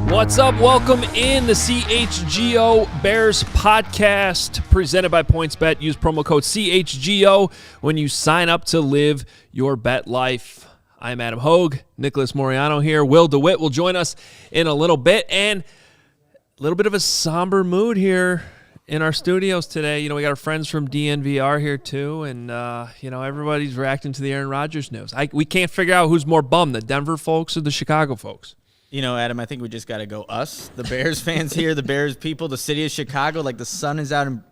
What's up? Welcome in the CHGO Bears Podcast, presented by PointsBet. Use promo code CHGO when you sign up to live your bet life. I'm Adam Hoge. Nichols Moreano here. DeWitt will join us in a little bit, and a little bit of a somber mood here in our studios today. You know, we got our friends from DNVR here too, and everybody's reacting to the Aaron Rodgers news. We can't figure out who's more bummed, the Denver folks or the Chicago folks. You know, Adam, I think we just got to go us, the Bears fans here, the Bears people, the city of Chicago. Like, the sun is out and,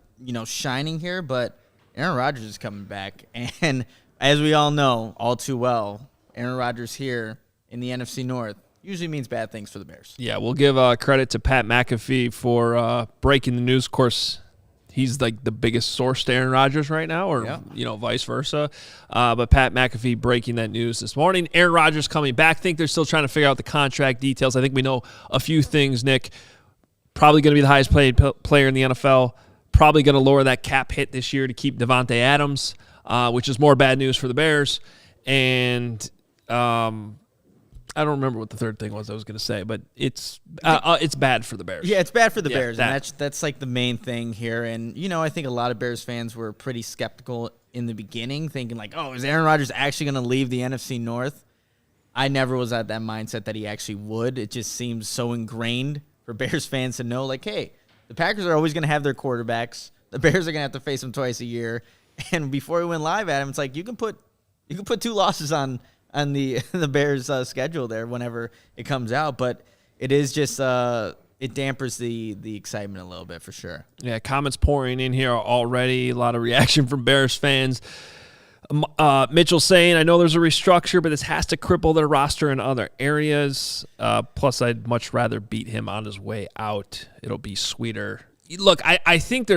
shining here, but Aaron Rodgers is coming back. And as we all know all too well, Aaron Rodgers here in the NFC North usually means bad things for the Bears. Yeah, we'll give credit to Pat McAfee for breaking the news. Of course, he's like the biggest source to Aaron Rodgers right now, or vice versa. But Pat McAfee breaking that news this morning. Aaron Rodgers coming back. I think they're still trying to figure out the contract details. I think we know a few things, Nick. Probably going to be the highest paid player in the NFL. Probably going to lower that cap hit this year to keep Davante Adams, which is more bad news for the Bears. And I don't remember what the third thing was I was going to say, but it's bad for the Bears. Yeah, it's bad for the Bears, and that's like the main thing here. And, I think a lot of Bears fans were pretty skeptical in the beginning, thinking like, oh, is Aaron Rodgers actually going to leave the NFC North? I never was at that mindset that he actually would. It just seems so ingrained for Bears fans to know, like, hey, the Packers are always going to have their quarterbacks. The Bears are going to have to face them twice a year. And before we went live, Adam, it's like you can put 2 losses on the Bears' schedule there whenever it comes out, but it is just it dampers the excitement a little bit for sure. Yeah, comments pouring in here already. A lot of reaction from Bears fans. Mitchell saying, I know there's a restructure, but this has to cripple their roster in other areas. Plus, I'd much rather beat him on his way out. It'll be sweeter. Look, I think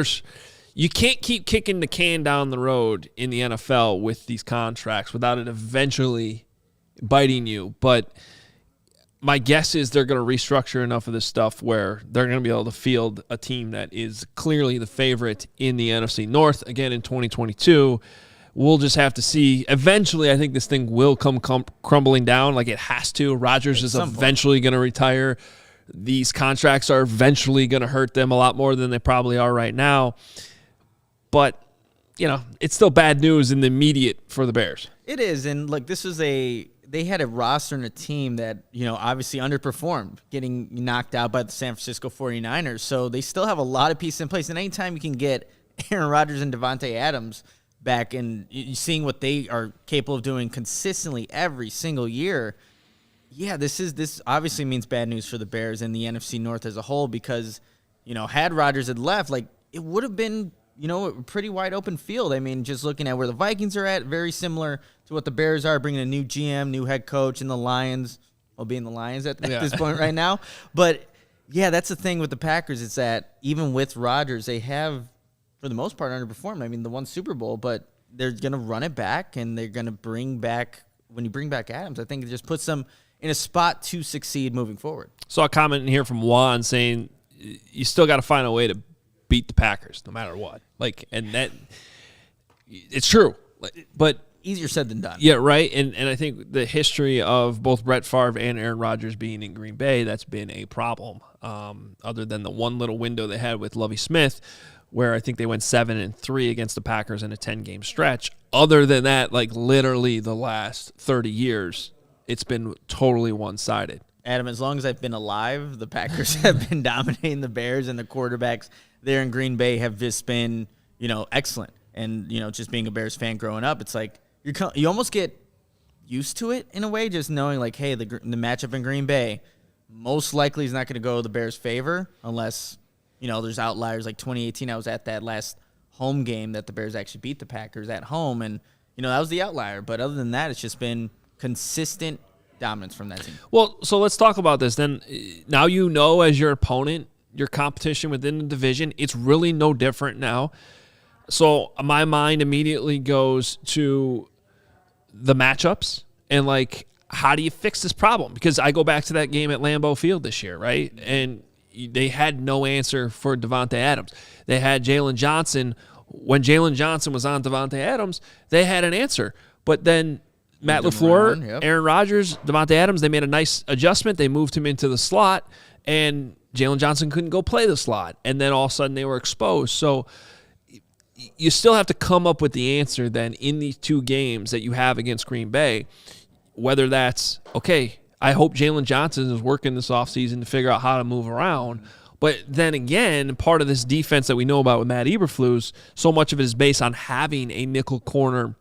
you can't keep kicking the can down the road in the NFL with these contracts without it eventually biting you. But my guess is they're going to restructure enough of this stuff where they're going to be able to field a team that is clearly the favorite in the NFC North again in 2022. We'll just have to see. Eventually, I think this thing will come crumbling down like it has to. Rodgers is eventually going to retire. These contracts are eventually going to hurt them a lot more than they probably are right now. But, it's still bad news in the immediate for the Bears. It is, and look, they had a roster and a team that, obviously underperformed, getting knocked out by the San Francisco 49ers. So they still have a lot of pieces in place. And anytime you can get Aaron Rodgers and Davante Adams back and seeing what they are capable of doing consistently every single year, this obviously means bad news for the Bears and the NFC North as a whole because, had Rodgers had left, like, it would have been a pretty wide open field. I mean, just looking at where the Vikings are at, very similar to what the Bears are, bringing a new GM, new head coach, and the Lions, being the Lions at this point right now. But, that's the thing with the Packers. It's that even with Rodgers, they have, for the most part, underperformed. I mean, the one Super Bowl, but they're going to run it back, and they're going to bring back, when you bring back Adams, I think it just puts them in a spot to succeed moving forward. Saw a comment in here from Juan saying you still got to find a way to beat the Packers no matter what. And that it's true, but easier said than done. Yeah, right. And I think the history of both Brett Favre and Aaron Rodgers being in Green Bay, that's been a problem. Other than the one little window they had with Lovie Smith, where I think they went 7-3 against the Packers in a 10-game stretch. Other than that, literally the last 30 years, it's been totally one-sided. Adam, as long as I've been alive, the Packers have been dominating the Bears, and the quarterbacks there in Green Bay have just been, excellent. And, just being a Bears fan growing up, it's like you almost get used to it in a way, just knowing like, hey, the matchup in Green Bay most likely is not going to go the Bears' favor unless, there's outliers. Like 2018, I was at that last home game that the Bears actually beat the Packers at home, and, that was the outlier. But other than that, it's just been consistent dominance from that team. Well, so let's talk about this then. Now as your opponent, your competition within the division, it's really no different now. So my mind immediately goes to the matchups and, how do you fix this problem? Because I go back to that game at Lambeau Field this year, right? And they had no answer for Davante Adams. They had Jalen Johnson. When Jalen Johnson was on Davante Adams, they had an answer. But then Matt LaFleur, Aaron Rodgers, Davante Adams, they made a nice adjustment. They moved him into the slot, and Jalen Johnson couldn't go play the slot, and then all of a sudden they were exposed. So you still have to come up with the answer then in these two games that you have against Green Bay, whether that's, okay, I hope Jalen Johnson is working this offseason to figure out how to move around. But then again, part of this defense that we know about with Matt Eberflus, so much of it is based on having a nickel corner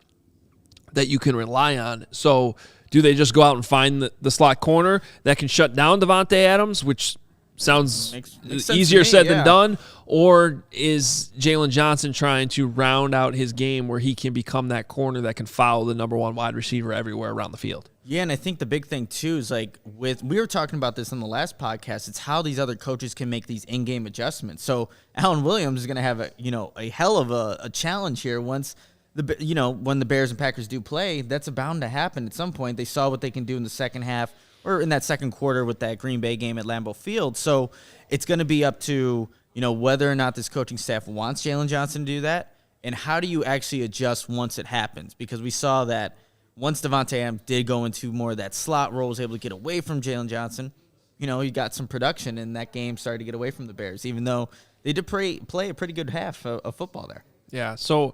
that you can rely on. So do they just go out and find the slot corner that can shut down Devontae Adams, which sounds makes easier said than done? Or is Jalen Johnson trying to round out his game where he can become that corner that can follow the number one wide receiver everywhere around the field? Yeah, and I think the big thing, too, is we were talking about this on the last podcast, it's how these other coaches can make these in-game adjustments. So Alan Williams is going to have a hell of a challenge here once when the Bears and Packers do play. That's bound to happen at some point. They saw what they can do in the second half or in that second quarter with that Green Bay game at Lambeau Field. So it's going to be up to whether or not this coaching staff wants Jalen Johnson to do that, and how do you actually adjust once it happens? Because we saw that once Devontae Adams did go into more of that slot role, was able to get away from Jalen Johnson, he got some production, and that game started to get away from the Bears, even though they did play a pretty good half of football there. Yeah, so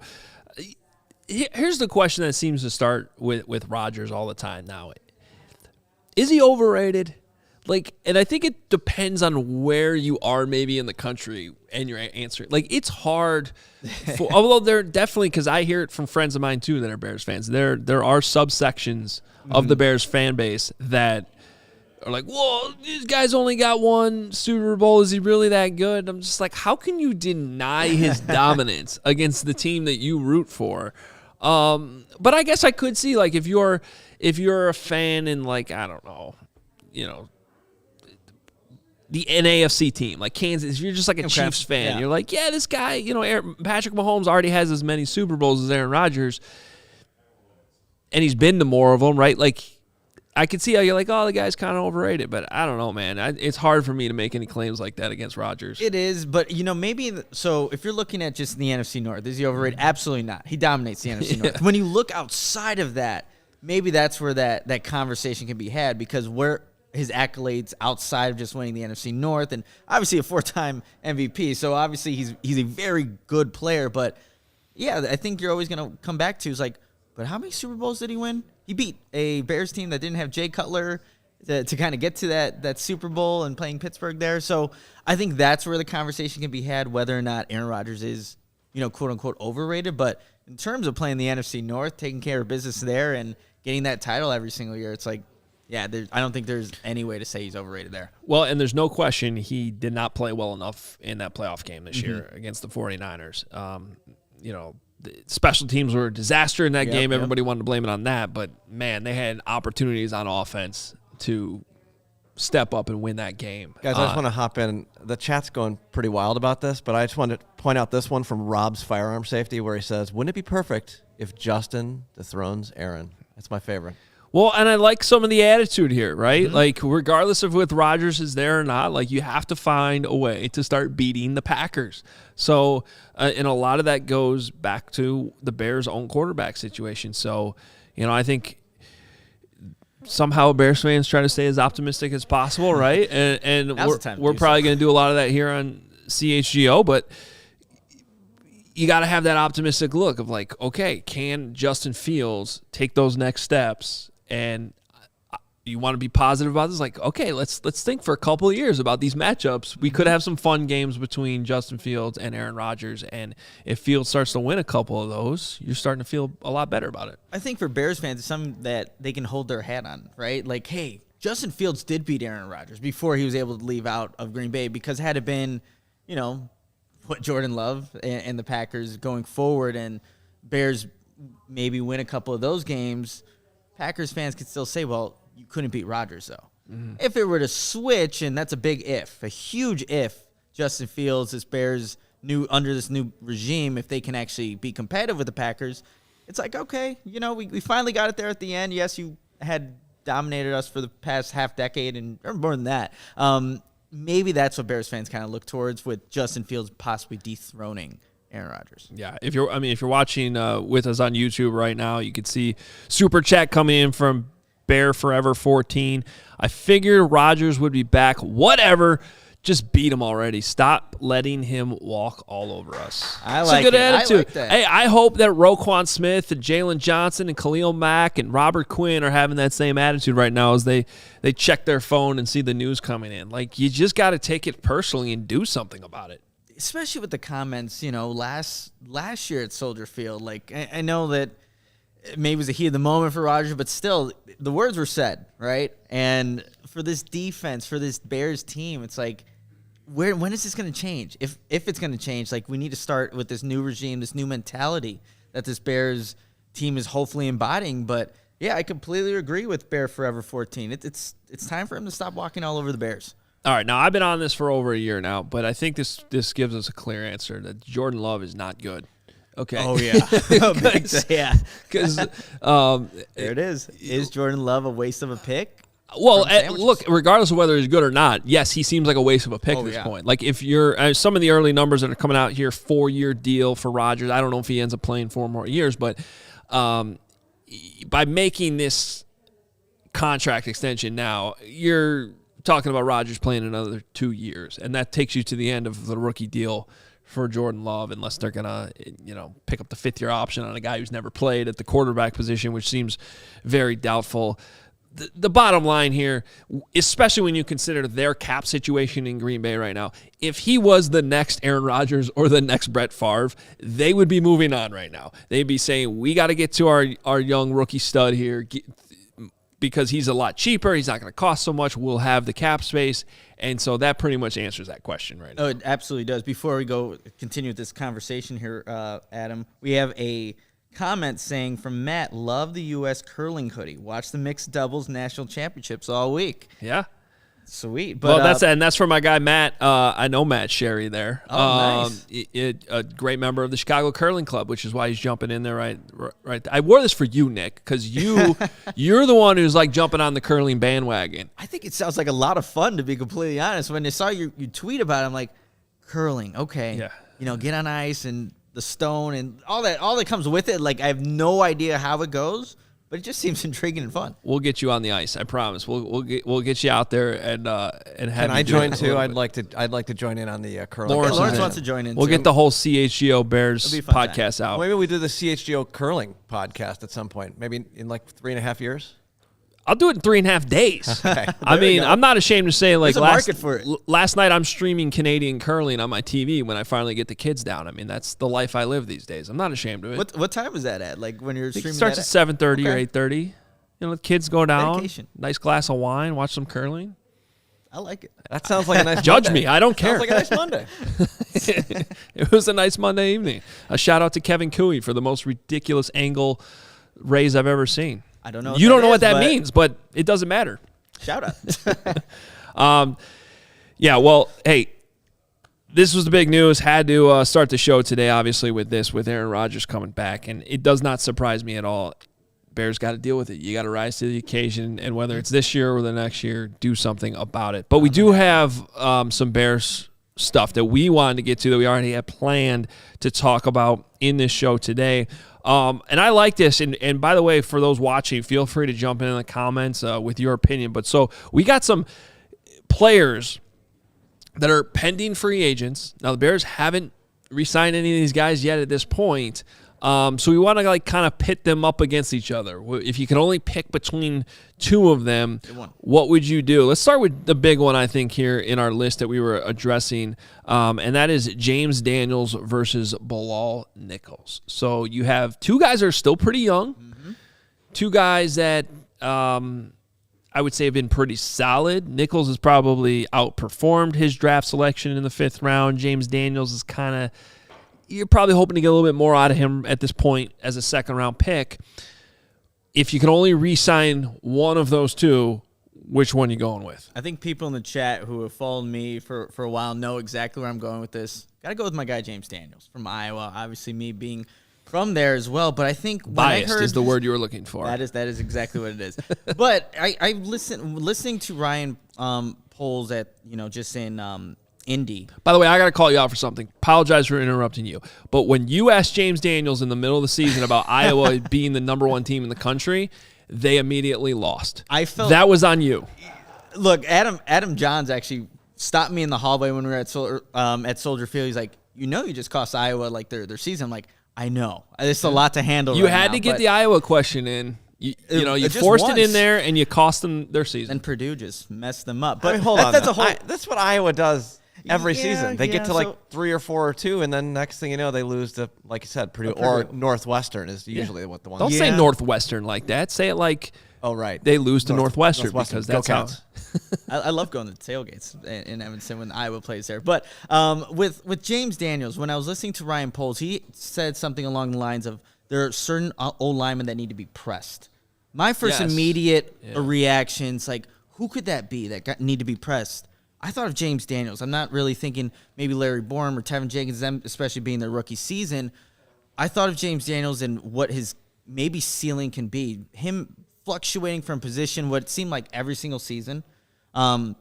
here's the question that seems to start with Rodgers all the time now. Is he overrated? And I think it depends on where you are maybe in the country and your answer. It's hard. Although they're definitely, because I hear it from friends of mine too that are Bears fans. There are subsections of the Bears fan base that are like, whoa, this guy's only got one Super Bowl. Is he really that good? I'm just like, how can you deny his dominance against the team that you root for? But I guess I could see, if you're a fan in, I don't know, the NAFC team, like Kansas, if you're just a Chiefs fan, you're like, yeah, this guy, Patrick Mahomes already has as many Super Bowls as Aaron Rodgers, and he's been to more of them, right? I could see how you're like, oh, the guy's kind of overrated, but I don't know, man. It's hard for me to make any claims like that against Rodgers. It is, but, maybe, so if you're looking at just the NFC North, is he overrated? Absolutely not. He dominates the NFC North. When you look outside of that, maybe that's where that conversation can be had, because where his accolades outside of just winning the NFC North, and obviously a 4-time MVP, so obviously he's a very good player, but yeah, I think you're always going to come back to is but how many Super Bowls did he win? He beat a Bears team that didn't have Jay Cutler to kind of get to that Super Bowl and playing Pittsburgh there. So I think that's where the conversation can be had, whether or not Aaron Rodgers is, quote unquote overrated. But in terms of playing the NFC North, taking care of business there and getting that title every single year, it's I don't think there's any way to say he's overrated there. Well, and there's no question he did not play well enough in that playoff game this year against the 49ers. The special teams were a disaster in that game. Everybody wanted to blame it on that. But, man, they had opportunities on offense to step up and win that game. Guys, I just want to hop in. The chat's going pretty wild about this, but I just wanted to point out this one from Rob's Firearm Safety where he says, wouldn't it be perfect if Justin dethrones Aaron? That's my favorite. Well, and I like some of the attitude here, right? Regardless of if Rodgers is there or not, you have to find a way to start beating the Packers. So, and a lot of that goes back to the Bears' own quarterback situation. So, I think somehow Bears fans try to stay as optimistic as possible, right? And we're probably going to do a lot of that here on CHGO, but you got to have that optimistic look of okay, can Justin Fields take those next steps? And you want to be positive about this? Okay, let's think for a couple of years about these matchups. We could have some fun games between Justin Fields and Aaron Rodgers, and if Fields starts to win a couple of those, you're starting to feel a lot better about it. I think for Bears fans, it's something that they can hold their hat on, right? Hey, Justin Fields did beat Aaron Rodgers before he was able to leave out of Green Bay, because had it been, what Jordan Love and the Packers going forward and Bears maybe win a couple of those games, Packers fans could still say, well, you couldn't beat Rodgers, though. If it were to switch, and that's a big if, a huge if, Justin Fields, this Bears under this new regime, if they can actually be competitive with the Packers, it's okay, we finally got it there at the end. Yes, you had dominated us for the past half decade and or more than that. Maybe that's what Bears fans kind of look towards, with Justin Fields possibly dethroning Aaron Rodgers. Yeah, if you're watching with us on YouTube right now, you can see super chat coming in from Bear Forever 14. I figured Rodgers would be back. Whatever. Just beat him already. Stop letting him walk all over us. I like it's a good it. attitude. I like that. Hey, I hope that Roquan Smith and Jalen Johnson and Khalil Mack and Robert Quinn are having that same attitude right now as they check their phone and see the news coming in. Like, you just got to take it personally and do something about it. Especially with the comments, last year at Soldier Field. Like, I know that maybe it was a heat of the moment for Rodgers, but still, the words were said, right? And for this defense, for this Bears team, it's like, when is this going to change? If it's going to change, like, we need to start with this new regime, this new mentality that this Bears team is hopefully embodying. But yeah, I completely agree with Bear Forever 14. It's time for him to stop walking all over the Bears. All right, now I've been on this for over a year now, but I think this gives us a clear answer that Jordan Love is not good. Okay. Oh yeah, yeah. Because there it is. Is Jordan Love a waste of a pick? Well, look, regardless of whether he's good or not, yes, he seems like a waste of a pick at this point. Like, if you're some of the early numbers that are coming out here, 4-year deal for Rodgers. I don't know if he ends up playing 4 more years, but by making this contract extension now, you're talking about Rodgers playing another 2 years, and that takes you to the end of the rookie deal for Jordan Love, unless they're gonna, pick up the 5th-year option on a guy who's never played at the quarterback position, which seems very doubtful. The bottom line here, especially when you consider their cap situation in Green Bay right now, if he was the next Aaron Rodgers or the next Brett Favre, they would be moving on right now. They'd be saying, we got to get to our young rookie stud here because he's a lot cheaper. He's not going to cost so much. We'll have the cap space. And so that pretty much answers that question right now. Oh, it absolutely does. Before we continue with this conversation here, Adam, we have a comment saying from Matt, love the U.S. curling hoodie. Watch the mixed doubles national championships all week. Yeah. Sweet. But, well, that's for my guy, Matt. I know Matt Sherry there. Oh, nice. A great member of the Chicago Curling Club, which is why he's jumping in there right. I wore this for you, Nick, because you're the one who's like jumping on the curling bandwagon. I think it sounds like a lot of fun, to be completely honest. When I saw you tweet about it, I'm like, curling, okay. Yeah. Get on ice and the stone and all that comes with it. Like, I have no idea how it goes, but it just seems intriguing and fun. We'll get you on the ice, I promise. We'll get you out there and have. Can I join too? I'd like to join in on the curling. Lawrence wants to join in. We'll get the whole CHGO Bears podcast out. Maybe we do the CHGO curling podcast at some point. Maybe in like 3.5 years. I'll do it in 3.5 days. Okay. I mean, I'm not ashamed to say, like, There's a market for it. Last night I'm streaming Canadian curling on my TV when I finally get the kids down. I mean, that's the life I live these days. I'm not ashamed of it. What time is that at? Like, when you're streaming? It starts at 7:30 or 8:30. The kids go down. Dedication. Nice glass of wine. Watch some curling. I like it. That sounds like a nice Judge Monday. me. I don't care. Sounds like a nice Monday. It was a nice Monday evening. A shout out to Kevin Cooey for the most ridiculous angle raise I've ever seen. I don't know. You don't know what that means, but it doesn't matter. Shout out. Yeah, well, hey, this was the big news. Had to start the show today, obviously, with Aaron Rodgers coming back, and it does not surprise me at all. Bears got to deal with it. You got to rise to the occasion, and whether it's this year or the next year, do something about it. But we do have some Bears stuff that we wanted to get to that we already had planned to talk about in this show today. And I like this. And by the way, for those watching, feel free to jump in the comments with your opinion. But so we got some players that are pending free agents. Now, the Bears haven't re-signed any of these guys yet at this point. So we want to kind of pit them up against each other. If you could only pick between two of them, what would you do? Let's start with the big one, I think, here in our list that we were addressing, and that is James Daniels versus Bilal Nichols. So you have two guys that are still pretty young, two guys that I would say have been pretty solid. Nichols has probably outperformed his draft selection in the 5th round. James Daniels is kind of, you're probably hoping to get a little bit more out of him at this point as a 2nd-round pick. If you can only re-sign one of those two, which one are you going with? I think people in the chat who have followed me for a while know exactly where I'm going with this. Got to go with my guy James Daniels from Iowa. Obviously, me being from there as well. But I think when biased I heard is the word you were looking for. That is exactly what it is. But I listening to Ryan Poles at just in Indy. By the way, I got to call you out for something. Apologize for interrupting you. But when you asked James Daniels in the middle of the season about Iowa being the #1 team in the country, they immediately lost. I felt that was on you. Look, Adam Johns actually stopped me in the hallway when we were at Soldier Field. He's like, you just cost Iowa like their season. I'm like, I know. It's a lot to handle. You had to get the Iowa question in. You forced it in there, and you cost them their season. And Purdue just messed them up. But hold on. That's a whole. That's what Iowa does every season. They get to like 3 or 4 or 2, and then next thing you know, they lose to, like you said, Purdue or Northwestern is usually what the one. Don't say Northwestern like that. Say it like. Oh, right. They lose to Northwestern because that's how. I love going to tailgates in Evanston when Iowa plays there. But with James Daniels, when I was listening to Ryan Poles, he said something along the lines of there are certain O-linemen that need to be pressed. My first immediate reactions, like, who could that be that need to be pressed? I thought of James Daniels. I'm not really thinking maybe Larry Borum or Tevin Jenkins, them especially being their rookie season. I thought of James Daniels and what his maybe ceiling can be. Him fluctuating from position what seemed like every single season under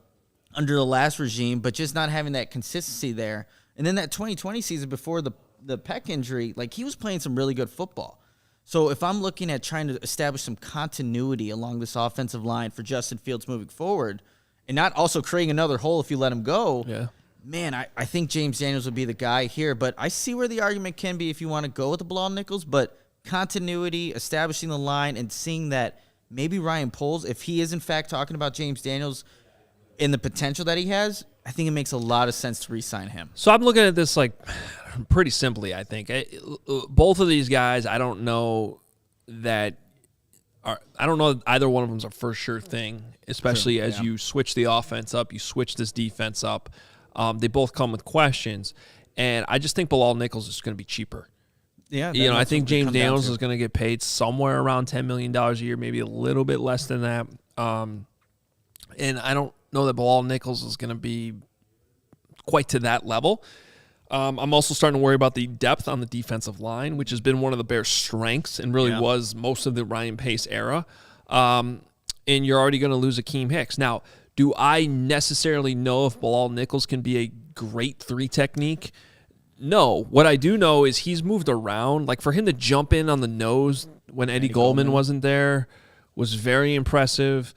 the last regime, but just not having that consistency there. And then that 2020 season before the pec injury, like, he was playing some really good football. So if I'm looking at trying to establish some continuity along this offensive line for Justin Fields moving forward and not also creating another hole if you let him go, man, I think James Daniels would be the guy here. But I see where the argument can be if you want to go with the Bilal Nichols, but continuity, establishing the line, and seeing that maybe Ryan Poles, if he is in fact talking about James Daniels and the potential that he has, I think it makes a lot of sense to re-sign him. So I'm looking at this like pretty simply, I think. Both of these guys, I don't know either one of them's a for sure thing, especially as you switch the offense up, you switch this defense up. They both come with questions, and I just think Bilal Nichols is going to be cheaper. Yeah, I think James Daniels is going to get paid somewhere around $10 million a year, maybe a little bit less than that. And I don't know that Bilal Nichols is going to be quite to that level. I'm also starting to worry about the depth on the defensive line, which has been one of the Bears' strengths and really was most of the Ryan Pace era. And you're already going to lose Akeem Hicks. Now, do I necessarily know if Bilal Nichols can be a great 3 technique? No. What I do know is he's moved around. Like, for him to jump in on the nose when Eddie Goldman wasn't there was very impressive.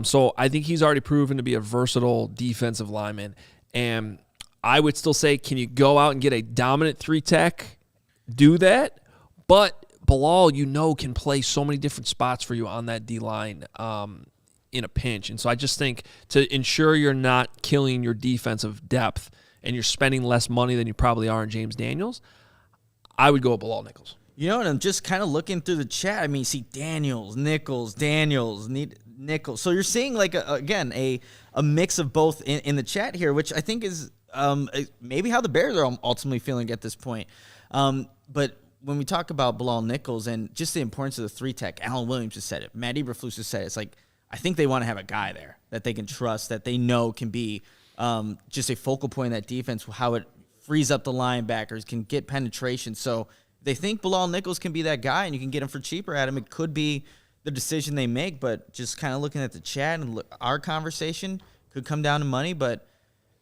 So I think he's already proven to be a versatile defensive lineman. And I would still say, can you go out and get a dominant 3 tech? Do that. But Bilal, can play so many different spots for you on that D-line in a pinch. And so I just think to ensure you're not killing your defensive depth and you're spending less money than you probably are in James Daniels, I would go with Bilal Nichols. And I'm just kind of looking through the chat. I mean, see Daniels, Nichols. So you're seeing, like, a mix of both in the chat here, which I think is maybe how the Bears are ultimately feeling at this point. But when we talk about Bilal Nichols and just the importance of the 3 tech, Alan Williams just said it. Matt Eberflus just said it. It's like, I think they want to have a guy there that they can trust, that they know can be just a focal point in that defense, how it frees up the linebackers, can get penetration. So they think Bilal Nichols can be that guy, and you can get him for cheaper at him. It could be the decision they make, but just kind of looking at the chat and our conversation could come down to money, but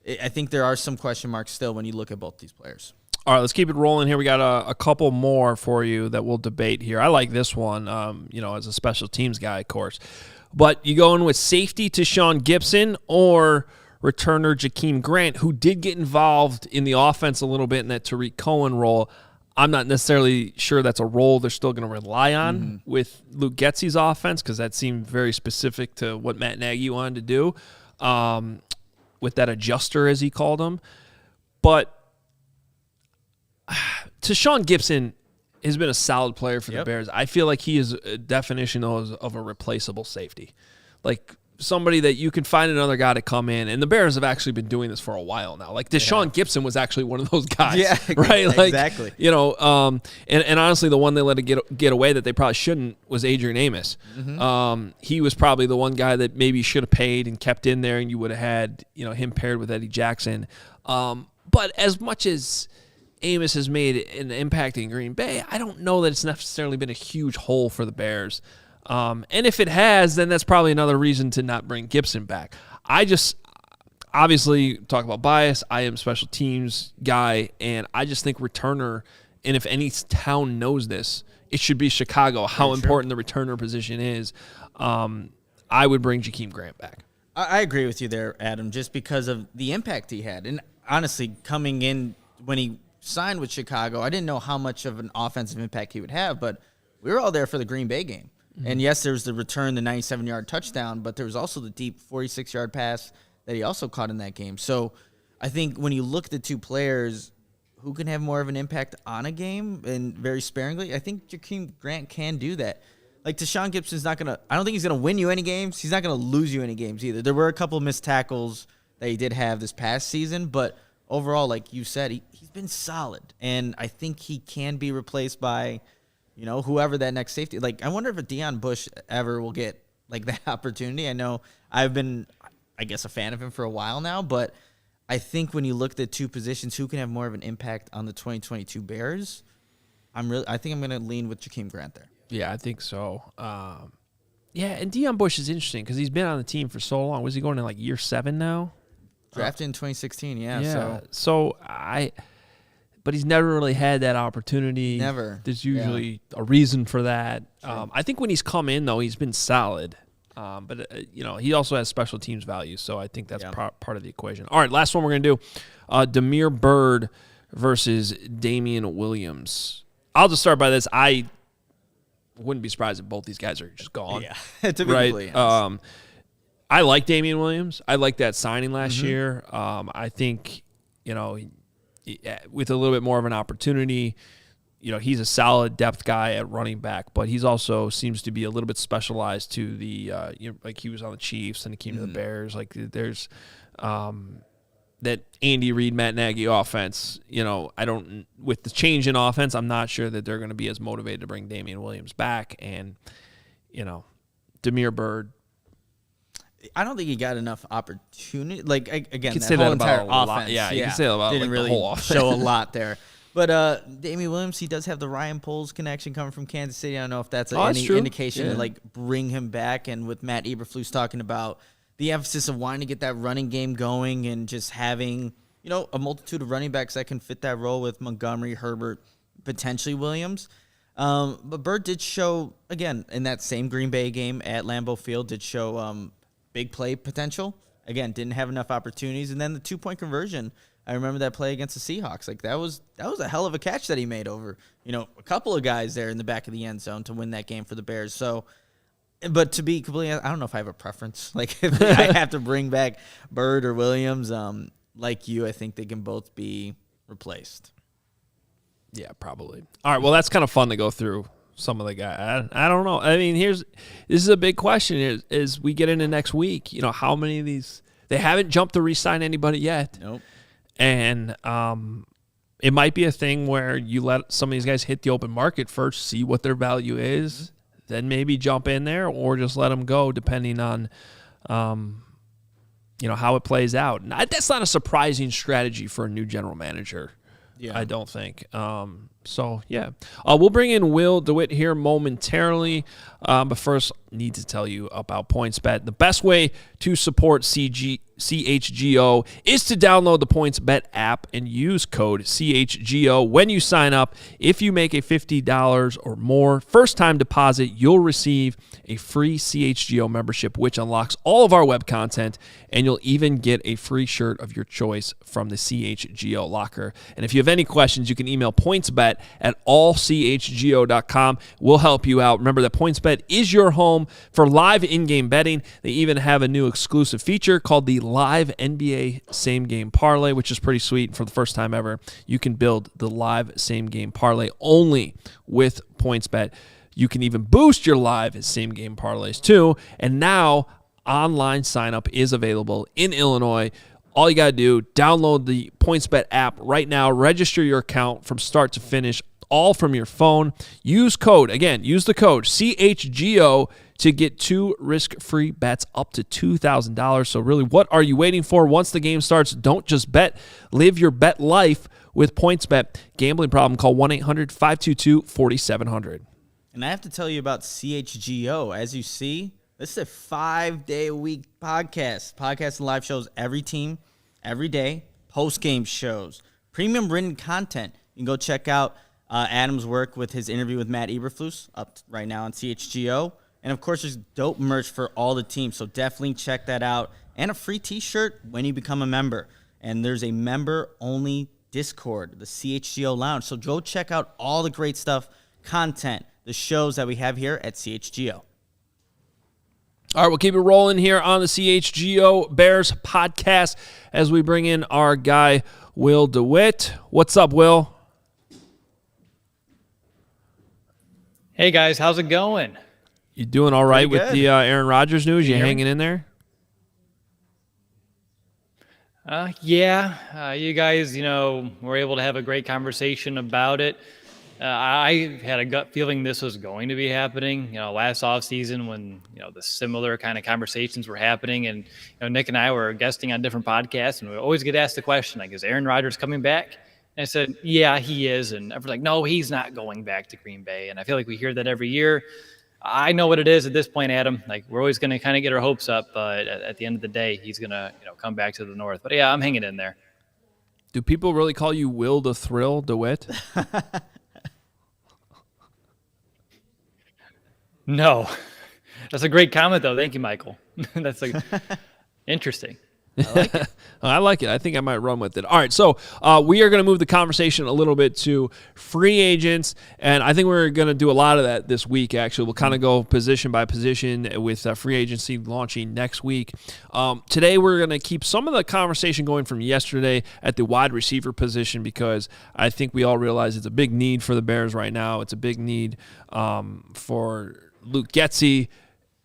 I think there are some question marks still when you look at both these players. All right, let's keep it rolling here. We got a couple more for you that we'll debate here. I like this one, as a special teams guy, of course. But you going with safety Tashawn Gibson or returner Jakeem Grant, who did get involved in the offense a little bit in that Tariq Cohen role. I'm not necessarily sure that's a role they're still going to rely on with Luke Getsy's offense, because that seemed very specific to what Matt Nagy wanted to do with that adjuster, as he called him. But Tashawn Gibson has been a solid player for the Bears. I feel like he is a definition of a replaceable safety. Like, somebody that you can find another guy to come in, and the Bears have actually been doing this for a while now. Like, Deshaun Gibson was actually one of those guys, right? Like, exactly. And honestly, the one they let it get away that they probably shouldn't was Adrian Amos. He was probably the one guy that maybe should have paid and kept in there, and you would have had him paired with Eddie Jackson. But as much as Amos has made an impact in Green Bay, I don't know that it's necessarily been a huge hole for the Bears. And if it has, then that's probably another reason to not bring Gibson back. I just, obviously, talk about bias. I am a special teams guy, and I just think returner, and if any town knows this, it should be Chicago, how important the returner position is, I would bring Jakeem Grant back. I agree with you there, Adam, just because of the impact he had. And honestly, coming in when he signed with Chicago, I didn't know how much of an offensive impact he would have, but we were all there for the Green Bay game. Mm-hmm. And yes, there was the return, the 97-yard touchdown, but there was also the deep 46-yard pass that he also caught in that game. So I think when you look at the two players, who can have more of an impact on a game and very sparingly, I think Jakeem Grant can do that. Like, Deshaun Gibson's not going to – I don't think he's going to win you any games. He's not going to lose you any games either. There were a couple of missed tackles that he did have this past season, but overall, like you said, he's been solid. And I think he can be replaced by, whoever that next safety – like, I wonder if a Deion Bush ever will get, like, that opportunity. I know I've been, I guess, a fan of him for a while now, but – I think when you look at the two positions, who can have more of an impact on the 2022 Bears, I think I'm going to lean with Jakeem Grant there. Yeah, I think so. And Deion Bush is interesting because he's been on the team for so long. Was he going to like year 7 now? Drafted in 2016, yeah. But he's never really had that opportunity. Never. There's usually a reason for that. Sure. I think when he's come in, though, he's been solid. But he also has special teams value, so I think that's part of the equation. All right, last one we're going to do, Byrd versus Damian Williams. I'll just start by this. I wouldn't be surprised if both these guys are just gone. Yeah, to be completely honest. I like Damian Williams. I like that signing last year. I think, with a little bit more of an opportunity, he's a solid depth guy at running back, but he's also seems to be a little bit specialized to the, like he was on the Chiefs and he came to the Bears. Like there's that Andy Reid, Matt Nagy offense. With the change in offense, I'm not sure that they're going to be as motivated to bring Damian Williams back. And, Byrd. I don't think he got enough opportunity. Like, again, that whole about entire a lot. offense. Yeah, you can say that about didn't like, really the whole offense. show a lot there. But Damian Williams, he does have the Ryan Poles connection coming from Kansas City. I don't know if that's any indication to like bring him back. And with Matt Eberflus talking about the emphasis of wanting to get that running game going and just having, a multitude of running backs that can fit that role with Montgomery, Herbert, potentially Williams. But Byrd did show, again, in that same Green Bay game at Lambeau Field, did show big play potential. Again, didn't have enough opportunities. And then the 2-point conversion, I remember that play against the Seahawks. Like that was a hell of a catch that he made over, a couple of guys there in the back of the end zone to win that game for the Bears. So, but to be completely, I don't know if I have a preference. Like if I have to bring back Byrd or Williams, like you, I think they can both be replaced. Yeah, probably. All right. Well, that's kind of fun to go through some of the guys. I don't know. I mean, this is a big question as we get into next week. How many of these, they haven't jumped to re-sign anybody yet. Nope. And it might be a thing where you let some of these guys hit the open market first, see what their value is, then maybe jump in there or just let them go depending on, how it plays out. That's not a surprising strategy for a new general manager, I don't think. We'll bring in Will DeWitt here momentarily. But first, need to tell you about PointsBet. The best way to support CHGO is to download the PointsBet app and use code CHGO when you sign up. If you make a $50 or more first-time deposit, you'll receive a free CHGO membership, which unlocks all of our web content, and you'll even get a free shirt of your choice from the CHGO locker. And if you have any questions, you can email pointsbet@allchgo.com. We'll help you out. Remember that PointsBet is your home for live in-game betting. They even have a new exclusive feature called the Live NBA Same Game Parlay, which is pretty sweet. For the first time ever, you can build the live same game parlay only with PointsBet. You can even boost your live same game parlays too. And now online sign up is available in Illinois. All you got to do, download the PointsBet app right now, register your account from start to finish, all from your phone. Use the code CHGO to get 2 risk-free bets up to $2,000. So really, what are you waiting for? Once the game starts, don't just bet. Live your bet life with PointsBet. Gambling problem, call 1-800-522-4700. And I have to tell you about CHGO. As you see, this is a 5-day-a-week podcast. Podcasts and live shows every team, every day. Post-game shows. Premium written content. You can go check out Adam's work with his interview with Matt Eberflus up right now on CHGO. And, of course, there's dope merch for all the teams, so definitely check that out. And a free T-shirt when you become a member. And there's a member-only Discord, the CHGO Lounge. So go check out all the great stuff, content, the shows that we have here at CHGO. All right, we'll keep it rolling here on the CHGO Bears Podcast as we bring in our guy, Will DeWitt. What's up, Will? Hey, guys. How's it going? You doing all right Pretty with good. the Aaron Rodgers news? You hanging in there? Yeah. You guys, were able to have a great conversation about it. I had a gut feeling this was going to be happening, last offseason when, the similar kind of conversations were happening. And, Nick and I were guesting on different podcasts, and we always get asked the question, like, is Aaron Rodgers coming back? And I said, yeah, he is. And everyone's like, no, he's not going back to Green Bay. And I feel like we hear that every year. I know what it is at this point, Adam. Like, we're always going to kind of get our hopes up, but at the end of the day, he's going to, come back to the North. But yeah, I'm hanging in there. Do people really call you Will the Thrill DeWitt? No. That's a great comment, though. Thank you, Michael. That's interesting. I like it. I think I might run with it. All right, so we are going to move the conversation a little bit to free agents, and I think we're going to do a lot of that this week, actually. We'll kind of go position by position with free agency launching next week. Today, we're going to keep some of the conversation going from yesterday at the wide receiver position because I think we all realize it's a big need for the Bears right now. It's a big need for Luke Getsy,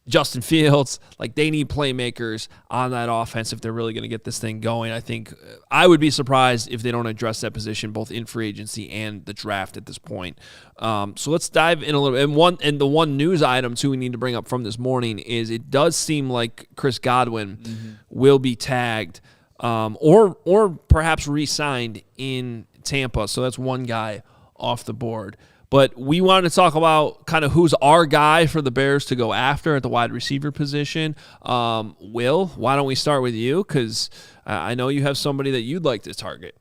Justin Fields. Like, they need playmakers on that offense if they're really going to get this thing going. I think I would be surprised if they don't address that position both in free agency and the draft at this point. So let's dive in a little bit. And the one news item, too, we need to bring up from this morning is it does seem like Chris Godwin will be tagged or perhaps re-signed in Tampa. So that's one guy off the board. But we wanted to talk about kind of who's our guy for the Bears to go after at the wide receiver position. Will, why don't we start with you? Because I know you have somebody that you'd like to target.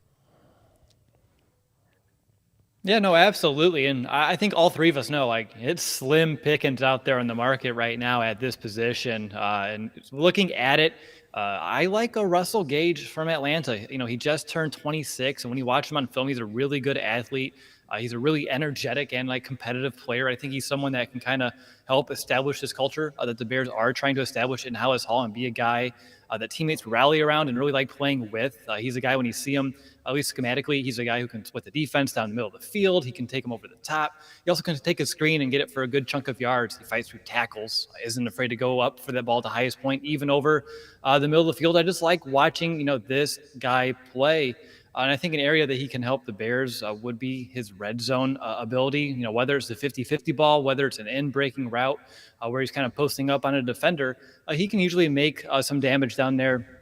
Yeah, no, absolutely. And I think all three of us know, like, it's slim pickings out there in the market right now at this position. And looking at it, I like a Russell Gage from Atlanta. He just turned 26, and when you watch him on film, he's a really good athlete. He's a really energetic and competitive player. I think he's someone that can kind of help establish this culture that the Bears are trying to establish in Hallis Hall and be a guy that teammates rally around and really like playing with. He's a guy, when you see him, at least schematically, he's a guy who can split the defense down the middle of the field. He can take him over the top. He also can take a screen and get it for a good chunk of yards. He fights through tackles, isn't afraid to go up for that ball at the highest point, even over the middle of the field. I just like watching, this guy play. And I think an area that he can help the Bears would be his red zone ability, whether it's the 50-50 ball, whether it's an in-breaking route where he's kind of posting up on a defender. He can usually make some damage down there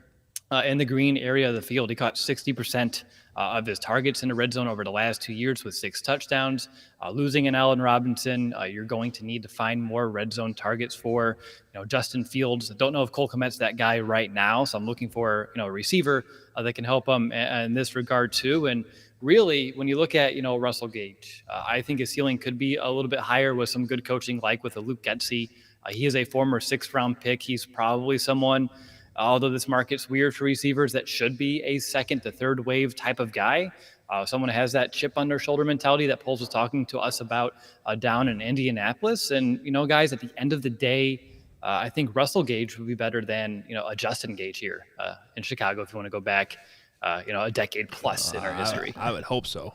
in the green area of the field. He caught 60% of his targets in the red zone over the last 2 years with 6 touchdowns. Losing in Allen Robinson, you're going to need to find more red zone targets for Justin Fields. I don't know if Cole Kmet's that guy right now, so I'm looking for a receiver that can help him in this regard too. And really, when you look at Russell Gage, I think his ceiling could be a little bit higher with some good coaching, like with a Luke Getsy. He is a former 6th-round pick. He's probably someone, although this market's weird for receivers, that should be a 2nd to 3rd wave type of guy. Someone has that chip on their shoulder mentality that Poles was talking to us about down in Indianapolis. And, guys, at the end of the day, I think Russell Gage would be better than, a Justin Gage here in Chicago if you want to go back, a decade plus in our history. I would hope so.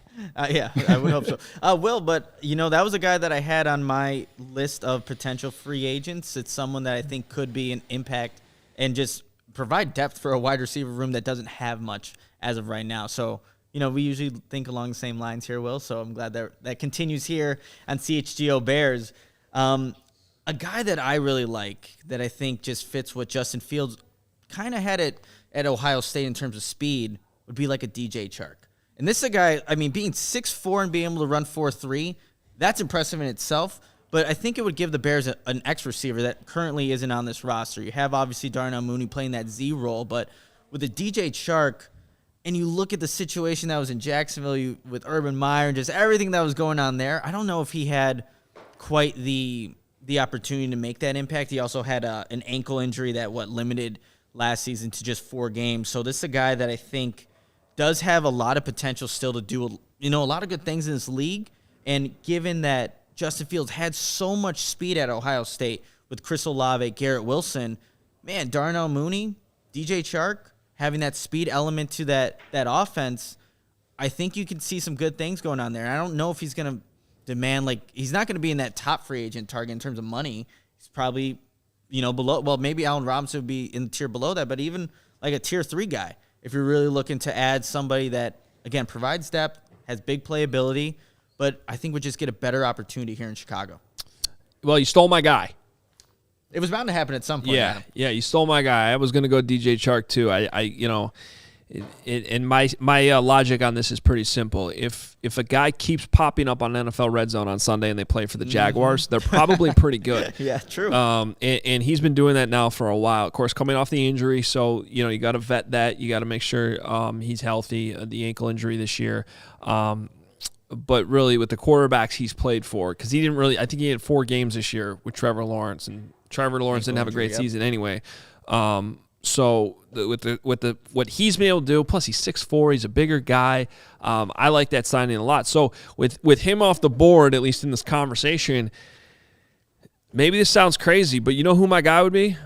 Yeah, I would hope so. Will, but, that was a guy that I had on my list of potential free agents. It's someone that I think could be an impact and just provide depth for a wide receiver room that doesn't have much as of right now. So, we usually think along the same lines here, Will, so I'm glad that continues here on CHGO Bears. A guy that I really like that I think just fits what Justin Fields kind of had it at Ohio State in terms of speed would be like a DJ Chark. And this is a guy, being 6'4" and being able to run 4.3, that's impressive in itself. But I think it would give the Bears an X receiver that currently isn't on this roster. You have, obviously, Darnell Mooney playing that Z role, but with a DJ Chark, and you look at the situation that was in Jacksonville with Urban Meyer and just everything that was going on there, I don't know if he had quite the opportunity to make that impact. He also had an ankle injury that limited last season to just 4 games. So this is a guy that I think does have a lot of potential still to do a lot of good things in this league. And given that Justin Fields had so much speed at Ohio State with Chris Olave, Garrett Wilson, man, Darnell Mooney, DJ Chark, having that speed element to that offense, I think you can see some good things going on there. I don't know if he's going to demand, he's not going to be in that top free agent target in terms of money. He's probably, below. Well, maybe Allen Robinson would be in the tier below that, but even like a tier 3 guy, if you're really looking to add somebody that, again, provides depth, has big playability, but I think would just get a better opportunity here in Chicago. Well, you stole my guy. It was bound to happen at some point. Yeah, you stole my guy. I was going to go DJ Chark too. And my logic on this is pretty simple. If a guy keeps popping up on NFL Red Zone on Sunday and they play for the Jaguars, they're probably pretty good. Yeah, true. And he's been doing that now for a while. Of course, coming off the injury, so you got to vet that. You got to make sure he's healthy. The ankle injury this year. But really, with the quarterbacks he's played for, because he didn't really. I think he had 4 games this year with Trevor Lawrence, and Trevor Lawrence didn't have a great season anyway. So with what he's been able to do, plus he's 6'4", he's a bigger guy. I like that signing a lot. So with him off the board, at least in this conversation, maybe this sounds crazy, but you know who my guy would be?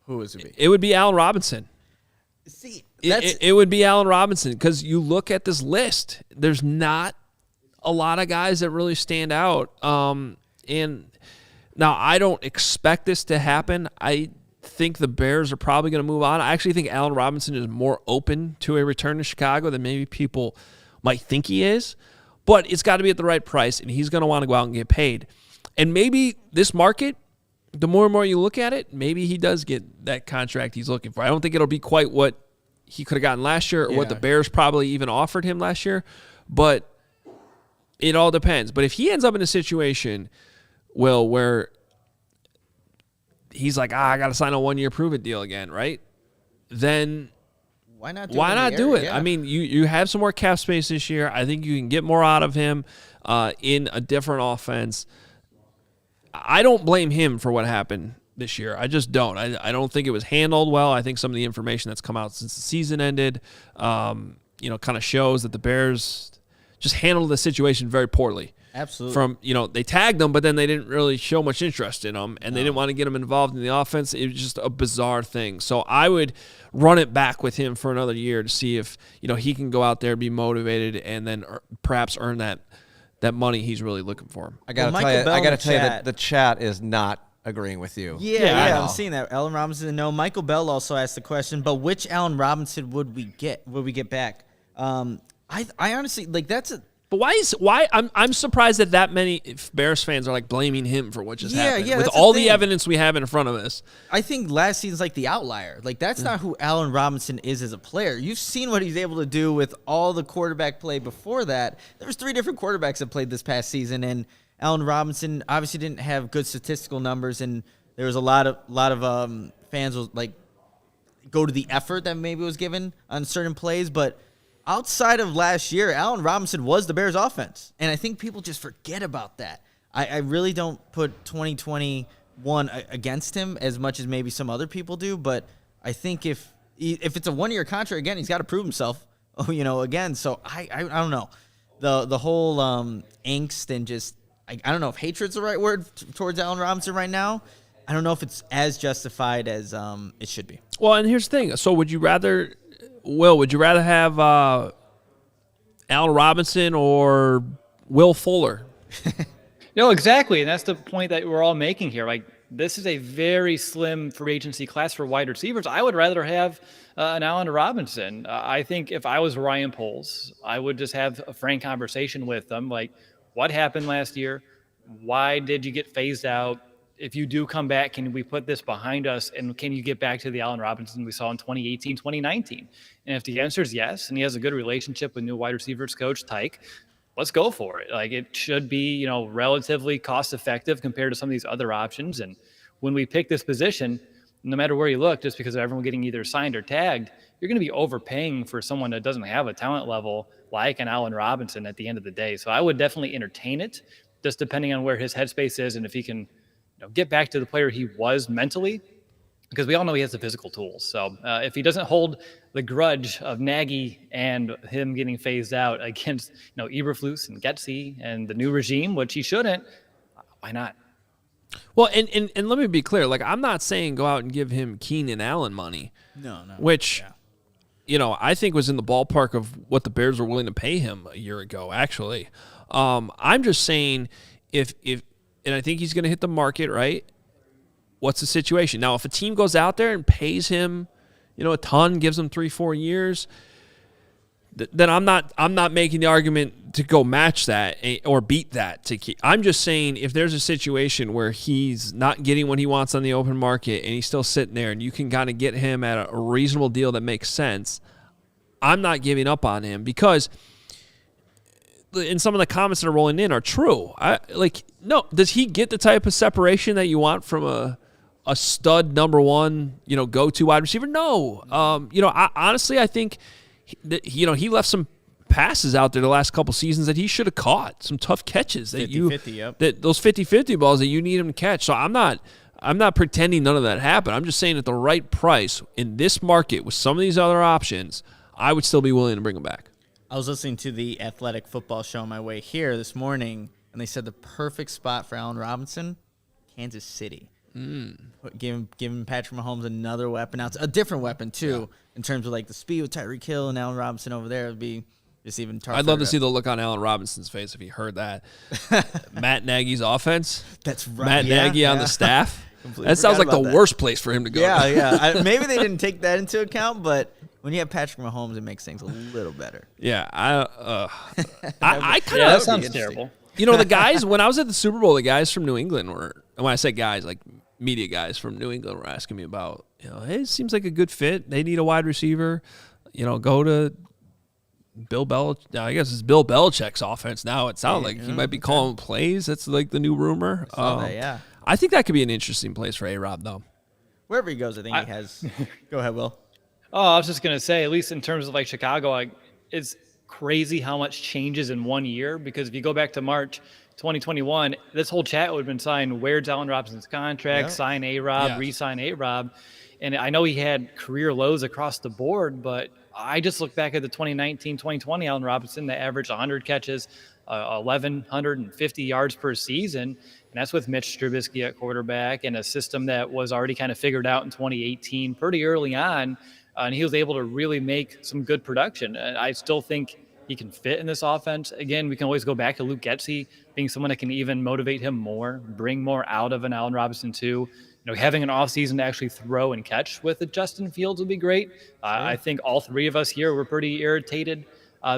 Who would it be? It would be Allen Robinson. See, it would be Allen Robinson, because you look at this list, there's not a lot of guys that really stand out. And now I don't expect this to happen. I think the Bears are probably going to move on. I actually think Allen Robinson is more open to a return to Chicago than maybe people might think he is. But it's got to be at the right price, and he's going to want to go out and get paid. And maybe this market, the more and more you look at it, maybe he does get that contract he's looking for. I don't think it'll be quite what he could have gotten last year or what the Bears probably even offered him last year. But it all depends. But if he ends up in a situation, where he's like, I got to sign a 1-year prove-it deal again, right? Then why not do it? Yeah. I mean, you have some more cap space this year. I think you can get more out of him in a different offense. I don't blame him for what happened this year. I just don't. I don't think it was handled well. I think some of the information that's come out since the season ended, kind of shows that the Bears just handled the situation very poorly. Absolutely. They tagged him, but then they didn't really show much interest in him, and they didn't want to get him involved in the offense. It was just a bizarre thing. So I would run it back with him for another year to see if, he can go out there, be motivated, and then perhaps earn that money he's really looking for. I got to tell you that the chat is not agreeing with you. Yeah, I'm seeing that. Allen Robinson, no. Michael Bell also asked the question, but which Allen Robinson would we get back? I honestly, that's a... But why I'm surprised that many Bears fans are blaming him for what just happened. Yeah, with all the evidence we have in front of us. I think last season's the outlier. That's not who Allen Robinson is as a player. You've seen what he's able to do with all the quarterback play before that. There was 3 different quarterbacks that played this past season, and Allen Robinson obviously didn't have good statistical numbers, and there was a lot of fans was go to the effort that maybe was given on certain plays, but outside of last year, Allen Robinson was the Bears' offense, and I think people just forget about that. I really don't put 2021 against him as much as maybe some other people do, but I think if it's a 1-year contract, again, he's got to prove himself, again. So I don't know. The whole angst and just, I don't know if hatred's the right word towards Allen Robinson right now. I don't know if it's as justified as it should be. Well, and here's the thing. So would you rather have Allen Robinson or Will Fuller? No, exactly. And that's the point that we're all making here. This is a very slim free agency class for wide receivers. I would rather have an Allen Robinson. I think if I was Ryan Poles, I would just have a frank conversation with them. What happened last year? Why did you get phased out? If you do come back, can we put this behind us? And can you get back to the Allen Robinson we saw in 2018, 2019? And if the answer is yes, and he has a good relationship with new wide receivers coach Tyke, let's go for it. It should be, relatively cost effective compared to some of these other options. And when we pick this position, no matter where you look, just because of everyone getting either signed or tagged, you're going to be overpaying for someone that doesn't have a talent level like an Allen Robinson at the end of the day. So I would definitely entertain it, just depending on where his headspace is and if he can get back to the player he was mentally, because we all know he has the physical tools. So if he doesn't hold the grudge of Nagy and him getting phased out against Eberflus and Getsy and the new regime, which he shouldn't, why not? Well, and let me be clear. Like, I'm not saying go out and give him Keenan Allen money. No. Which, I think was in the ballpark of what the Bears were willing to pay him a year ago, actually. I'm just saying if and I think he's going to hit the market, right? What's the situation? Now, if a team goes out there and pays him, a ton, gives him 3-4 years, then I'm not making the argument to go match that or beat that. I'm just saying if there's a situation where he's not getting what he wants on the open market and he's still sitting there and you can kind of get him at a reasonable deal that makes sense, I'm not giving up on him because and some of the comments that are rolling in are true. Does he get the type of separation that you want from a stud number one, go-to wide receiver? No. Honestly, I think he left some passes out there the last couple seasons that he should have caught, some tough catches that 50-50, yep. that those 50-50 balls that you need him to catch. So I'm not pretending none of that happened. I'm just saying at the right price in this market with some of these other options, I would still be willing to bring him back. I was listening to the Athletic Football Show on my way here this morning, and they said the perfect spot for Allen Robinson, Kansas City. Giving Patrick Mahomes another weapon. Now it's a different weapon too, in terms of like the speed with Tyreek Hill and Allen Robinson over there. Would be just even tougher. I'd love to see the look on Allen Robinson's face if he heard that. Matt Nagy's offense. That's right. Matt Nagy on the staff. That sounds like the worst place for him to go. Yeah. Maybe they didn't take that into account, but when you have Patrick Mahomes, it makes things a little better. Yeah, I kind of. That sounds terrible. The guys when I was at the Super Bowl, the guys from New England were. And when I say guys, like media guys from New England were asking me about, hey, it seems like a good fit. They need a wide receiver. Go to Bill Belichick. I guess it's Bill Belichick's offense now. It sounds like he might be calling plays. That's like the new rumor. I think that could be an interesting place for A-Rob, though. Wherever he goes, I think he has. Go ahead, Will. Oh, I was just going to say, at least in terms of like Chicago, it's crazy how much changes in 1 year, because if you go back to March 2021, this whole chat would have been signed, where's Allen Robinson's contract, sign A-Rob, re-sign A-Rob. And I know he had career lows across the board, but I just look back at the 2019-2020 Allen Robinson that averaged 100 catches, 1,150 yards per season. And that's with Mitch Trubisky at quarterback and a system that was already kind of figured out in 2018 pretty early on. And he was able to really make some good production. And I still think he can fit in this offense. Again, we can always go back to Luke Getsy being someone that can even motivate him more, bring more out of an Allen Robinson too. Having an offseason to actually throw and catch with Justin Fields would be great. I think all three of us here were pretty irritated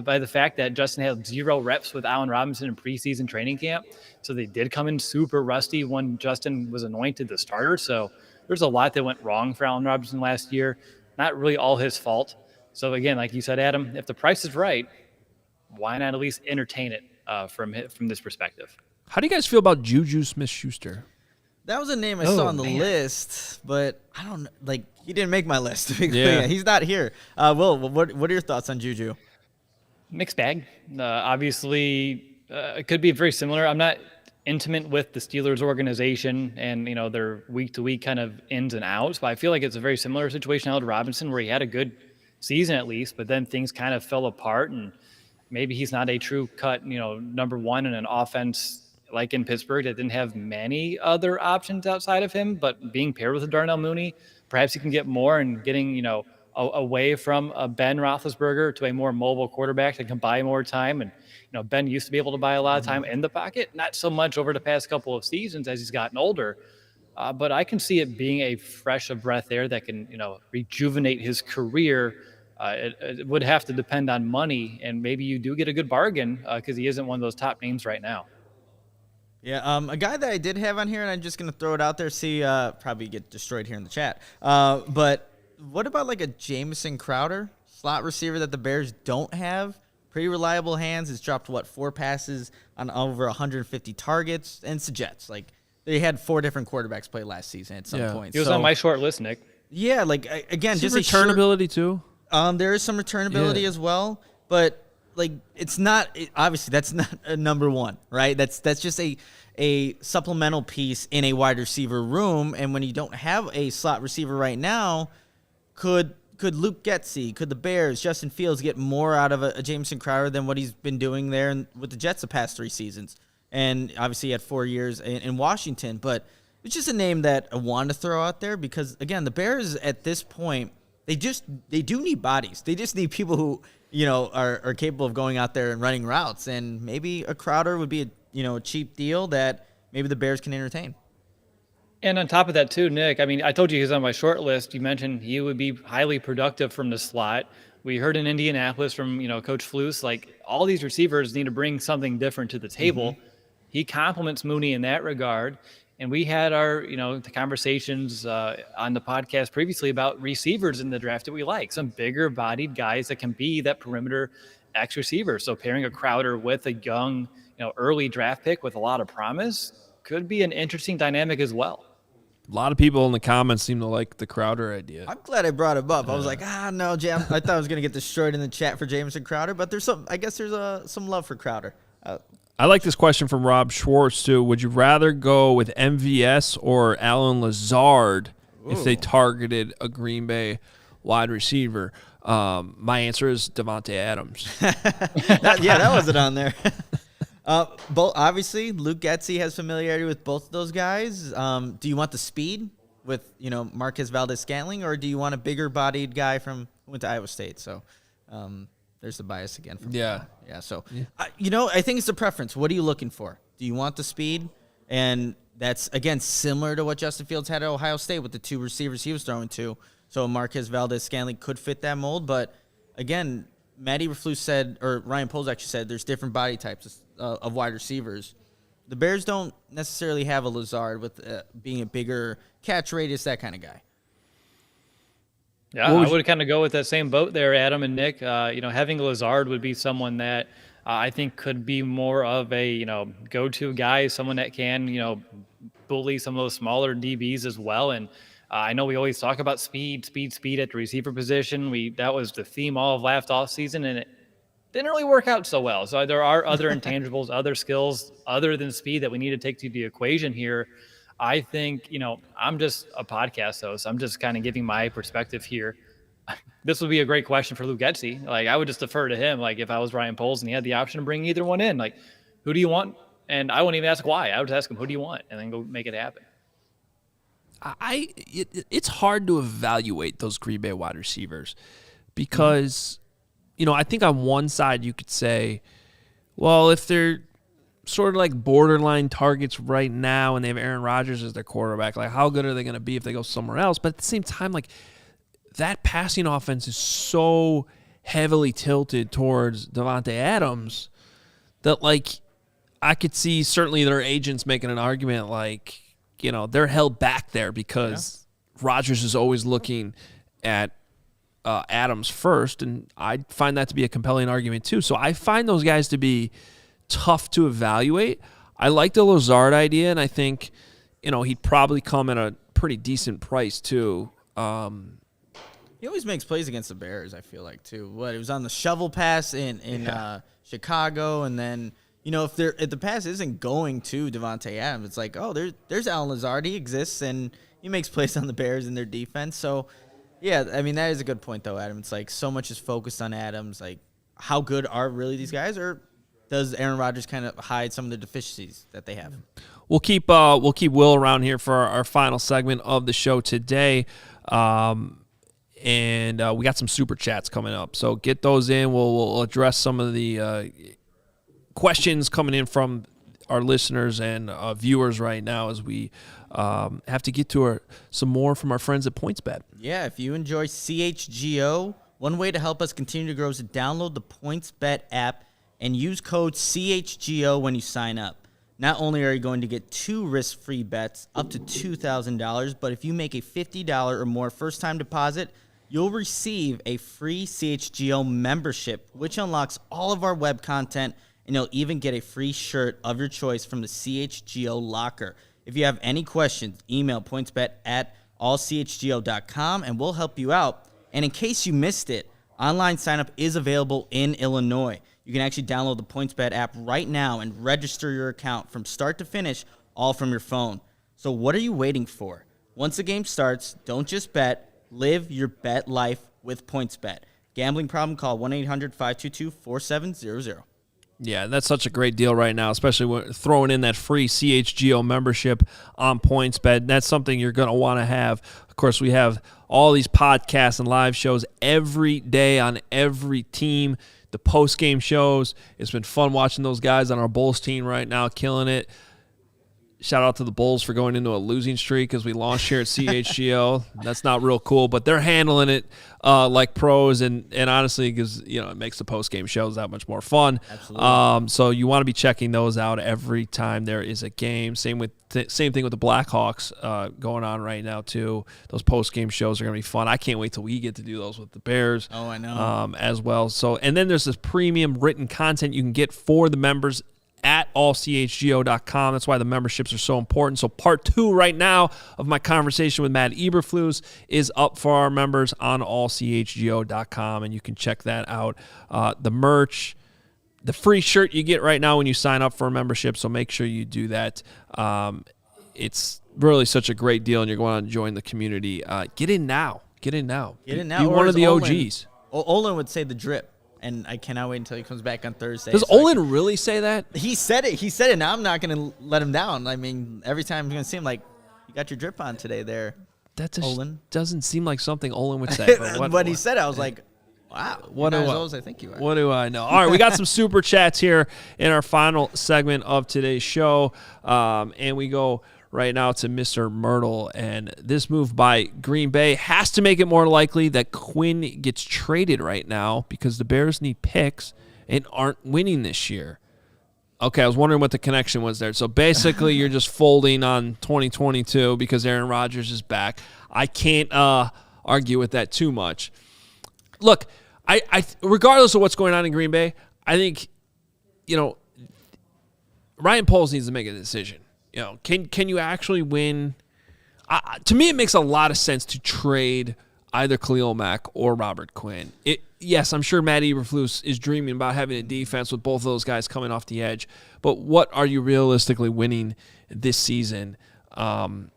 by the fact that Justin had 0 reps with Allen Robinson in preseason training camp. So they did come in super rusty when Justin was anointed the starter. So there's a lot that went wrong for Allen Robinson last year. Not really all his fault. So again, like you said, Adam, if the price is right, why not at least entertain it from this perspective? How do you guys feel about Juju Smith-Schuster? That was a name I saw on the list, but I don't know. He didn't make my list. He's not here. Will, what are your thoughts on Juju? Mixed bag. Obviously, it could be very similar. I'm not intimate with the Steelers organization and, their week-to-week kind of ins and outs, but I feel like it's a very similar situation to Allen Robinson, where he had a good season at least, but then things kind of fell apart, and maybe he's not a true cut, number one in an offense like in Pittsburgh that didn't have many other options outside of him, but being paired with a Darnell Mooney, perhaps he can get more and getting, away from a Ben Roethlisberger to a more mobile quarterback that can buy more time. And, Ben used to be able to buy a lot of time in the pocket, not so much over the past couple of seasons as he's gotten older. But I can see it being a fresh of breath there that can, rejuvenate his career. It would have to depend on money, and maybe you do get a good bargain because he isn't one of those top names right now. Yeah, a guy that I did have on here, and I'm just going to throw it out there, probably get destroyed here in the chat. But what about like a Jameson Crowder, slot receiver that the Bears don't have? Pretty reliable hands. Has dropped, 4 passes on over 150 targets, and it's the Jets. They had 4 different quarterbacks play last season at some point. He was on my short list, Nick. Yeah, again, just returnability too. There is some returnability as well, but it's not obviously that's not a number one, right? That's just a supplemental piece in a wide receiver room, and when you don't have a slot receiver right now, could Luke Getsy, could the Bears, Justin Fields get more out of a Jameson Crowder than what he's been doing there with the Jets the past 3 seasons? And obviously he had 4 years in Washington, but it's just a name that I wanted to throw out there because, again, the Bears at this point, they do need bodies. They just need people who, are capable of going out there and running routes. And maybe a Crowder would be a cheap deal that maybe the Bears can entertain. And on top of that too, Nick, I mean, I told you he's on my short list. You mentioned he would be highly productive from the slot. We heard in Indianapolis from, Coach Flus, all these receivers need to bring something different to the table. Mm-hmm. He compliments Mooney in that regard. And we had our, the conversations on the podcast previously about receivers in the draft that we like. Some bigger bodied guys that can be that perimeter X receiver. So pairing a Crowder with a young, early draft pick with a lot of promise could be an interesting dynamic as well. A lot of people in the comments seem to like the Crowder idea. I'm glad I brought him up. I was like, no, Jam. I thought I was going to get destroyed in the chat for Jameson Crowder, but there's some love for Crowder. I like this question from Rob Schwartz, too. Would you rather go with MVS or Alan Lazard if they targeted a Green Bay wide receiver? My answer is Davante Adams. that wasn't on there. Obviously, Luke Getsy has familiarity with both of those guys. Do you want the speed with, Marquez Valdes-Scantling, or do you want a bigger-bodied guy who went to Iowa State? So, there's the bias again. So, I think it's a preference. What are you looking for? Do you want the speed? And that's, again, similar to what Justin Fields had at Ohio State with the 2 receivers he was throwing to. So Marquez Valdes-Scantling could fit that mold. But, again, Matty Eberflus said, or Ryan Poles actually said, there's different body types of wide receivers. The Bears don't necessarily have a Lazard with being a bigger catch radius, that kind of guy. Yeah, I would kind of go with that same boat there, Adam and Nick. Having Lazard would be someone that I think could be more of a, go-to guy, someone that can, bully some of those smaller DBs as well. And I know we always talk about speed at the receiver position. That was the theme all of last offseason, and it didn't really work out so well. So there are other intangibles, other skills other than speed that we need to take to the equation here. I think, I'm just a podcast host. I'm just kind of giving my perspective here. This would be a great question for Luke Getsy. I would just defer to him. If I was Ryan Poles and he had the option to bring either one in, who do you want? And I wouldn't even ask why. I would just ask him, who do you want? And then go make it happen. It's hard to evaluate those Green Bay wide receivers because, I think on one side you could say, well, if they're sort of borderline targets right now and they have Aaron Rodgers as their quarterback, how good are they going to be if they go somewhere else? But at the same time, that passing offense is so heavily tilted towards Davante Adams that I could see certainly their agents making an argument they're held back there because Rodgers is always looking at Adams first, and I find that to be a compelling argument too. So I find those guys to be tough to evaluate. I like the Lazard idea, and I think, he'd probably come at a pretty decent price too. He always makes plays against the Bears, I feel like, too. It was on the shovel pass in Chicago, and then, if the pass isn't going to Davante Adams, it's there's Alan Lazard. He exists, and he makes plays on the Bears and their defense. So, yeah, I mean, that is a good point, though, Adam. It's so much is focused on Adams. How good are really these guys, or does Aaron Rodgers kind of hide some of the deficiencies that they have? We'll keep Will around here for our final segment of the show today. And we got some super chats coming up, so get those in. We'll address some of the questions coming in from our listeners and viewers right now as we have to get to some more from our friends at PointsBet. Yeah, if you enjoy CHGO, one way to help us continue to grow is to download the PointsBet app and use code CHGO when you sign up. Not only are you going to get 2 risk-free bets up to $2,000, but if you make a $50 or more first-time deposit, you'll receive a free CHGO membership, which unlocks all of our web content, and you'll even get a free shirt of your choice from the CHGO locker. If you have any questions, email pointsbet@allchgo.com, and we'll help you out. And in case you missed it, Online sign-up is available in Illinois. You can actually download the PointsBet app right now and register your account from start to finish, all from your phone. So what are you waiting for? Once the game starts, don't just bet. Live your bet life with PointsBet. Gambling problem? Call 1-800-522-4700. Yeah, that's such a great deal right now, especially when throwing in that free CHGO membership on PointsBet. That's something you're going to want to have. Of course, we have all these podcasts and live shows every day on every team. The post-game shows. It's been fun watching those guys on our Bulls team right now, killing it. Shout out to the Bulls for going into a losing streak because we launched here at CHGO. That's not real cool, but they're handling it like pros, and honestly, because it makes the post game shows that much more fun. Absolutely. So you want to be checking those out every time there is a game. Same thing with the Blackhawks going on right now too. Those post game shows are going to be fun. I can't wait till we get to do those with the Bears. Oh, I know. As well. So, and then there's this premium written content you can get for the members at allchgo.com. That's why the memberships are so important. So part 2 right now of my conversation with Matt Eberflus is up for our members on allchgo.com, and you can check that out. The merch, the free shirt you get right now when you sign up for a membership, so make sure you do that. It's really such a great deal, and you're going to join the community. Get in now. Get in now. Get in now. Be one of the OGs. Olin would say the drip. And I cannot wait until he comes back on Thursday. Does Olin really say that? He said it. He said it. Now I'm not going to let him down. I mean, every time I'm going to see him, like, you got your drip on today there, Olin. Doesn't seem like something Olin would say. But when he said it, I was like, wow, what as old as I think you are. What do I know? All right, we got some super chats here in our final segment of today's show. And we go right now to Mr. Myrtle, and this move by Green Bay has to make it more likely that Quinn gets traded right now because the Bears need picks and aren't winning this year. Okay, I was wondering what the connection was there. So basically you're just folding on 2022 because Aaron Rodgers is back. I can't argue with that too much. Look, I regardless of what's going on in Green Bay, I think, Ryan Poles needs to make a decision. Can you actually win? To me, it makes a lot of sense to trade either Khalil Mack or Robert Quinn. Yes, I'm sure Matt Eberflus is dreaming about having a defense with both of those guys coming off the edge. But what are you realistically winning this season? You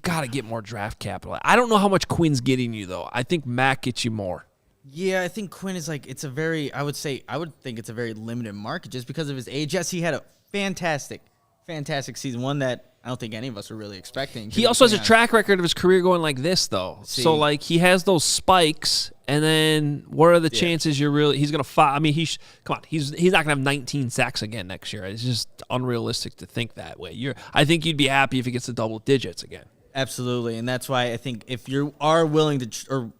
got to get more draft capital. I don't know how much Quinn's getting you, though. I think Mack gets you more. Yeah, I think Quinn is I would think it's a very limited market just because of his age. Yes, he had a fantastic season, one that I don't think any of us were really expecting. He also has a track record of his career going like this, though. So, he has those spikes, and then what are the chances he's going to fire? I mean, he's not going to have 19 sacks again next year. It's just unrealistic to think that way. I think you'd be happy if he gets to double digits again. Absolutely, and that's why I think if you are willing to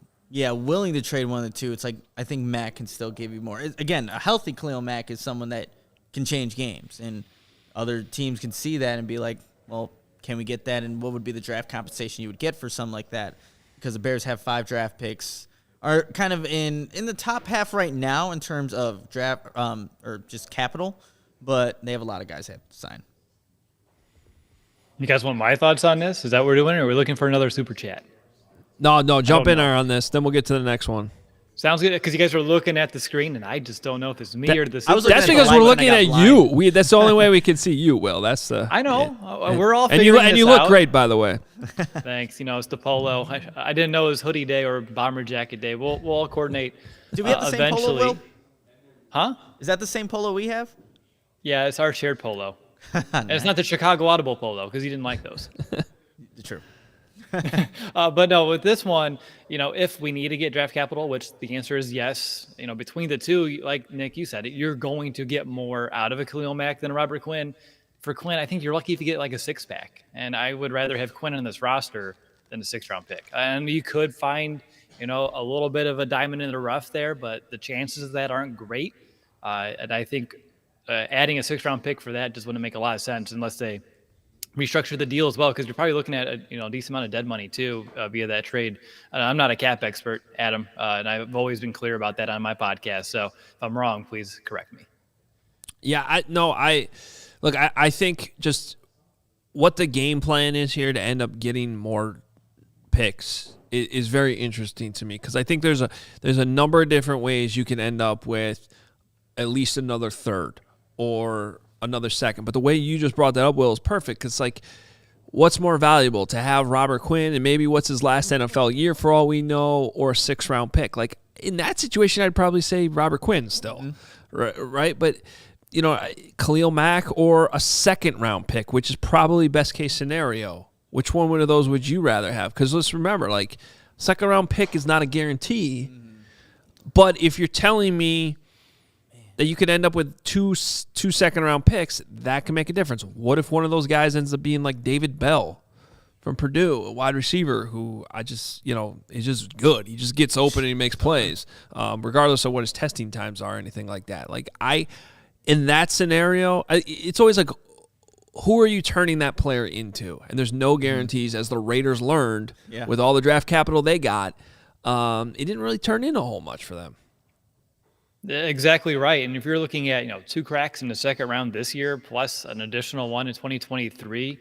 trade one of the two, it's like I think Mack can still give you more. Again, a healthy Khalil Mack is someone that can change games, and other teams can see that and be like, well, can we get that? And what would be the draft compensation you would get for something like that? Because the Bears have 5 draft picks, are kind of in the top half right now in terms of draft or just capital, but they have a lot of guys they have to sign. You guys want my thoughts on this? Is that what we're doing, or are we looking for another super chat? No, jump in there on this. Then we'll get to the next one. Sounds good, because you guys were looking at the screen, and I just don't know if it's me or the. That's because we're looking at you. That's the only way we can see you, Will. That's I know. We're all and figuring this out. And you look great, by the way. Thanks. It's the polo. I didn't know it was hoodie day or bomber jacket day. We'll all coordinate. Do we have the same eventually. polo, Will? Huh? Is that the same polo we have? Yeah, it's our shared polo. Nice. And it's not the Chicago Audible polo because he didn't like those. True. But no, with this one, if we need to get draft capital, which the answer is yes, between the two, like Nick, you said, you're going to get more out of a Khalil Mack than a Robert Quinn. For Quinn, I think you're lucky if you get like a 6-pack, and I would rather have Quinn on this roster than a 6th-round pick. And you could find, a little bit of a diamond in the rough there, but the chances of that aren't great. And I think adding a 6th-round pick for that just wouldn't make a lot of sense unless they restructure the deal as well, because you're probably looking at a decent amount of dead money too via that trade. I'm not a cap expert, Adam, and I've always been clear about that on my podcast. So if I'm wrong, please correct me. Yeah, I think just what the game plan is here to end up getting more picks is very interesting to me because I think there's a number of different ways you can end up with at least another third or another second. But the way you just brought that up, Will, is perfect because, like, what's more valuable, to have Robert Quinn and maybe what's his last NFL year for all we know, or a 6th-round pick? Like, in that situation, I'd probably say Robert Quinn still, right? But, you know, Khalil Mack or a 2nd-round pick, which is probably best-case scenario. Which one of those would you rather have? Because let's remember, like, 2nd-round pick is not a guarantee. But if you're telling me that you could end up with two 2nd-round picks, that can make a difference. What if one of those guys ends up being like David Bell from Purdue, a wide receiver who is just good. He just gets open and he makes plays, regardless of what his testing times are or anything like that. Like, in that scenario, it's always like, who are you turning that player into? And there's no guarantees, as the Raiders learned with all the draft capital they got. It didn't really turn into a whole much for them. Exactly right. And if you're looking at, 2 cracks in the 2nd round this year, plus an additional one in 2023,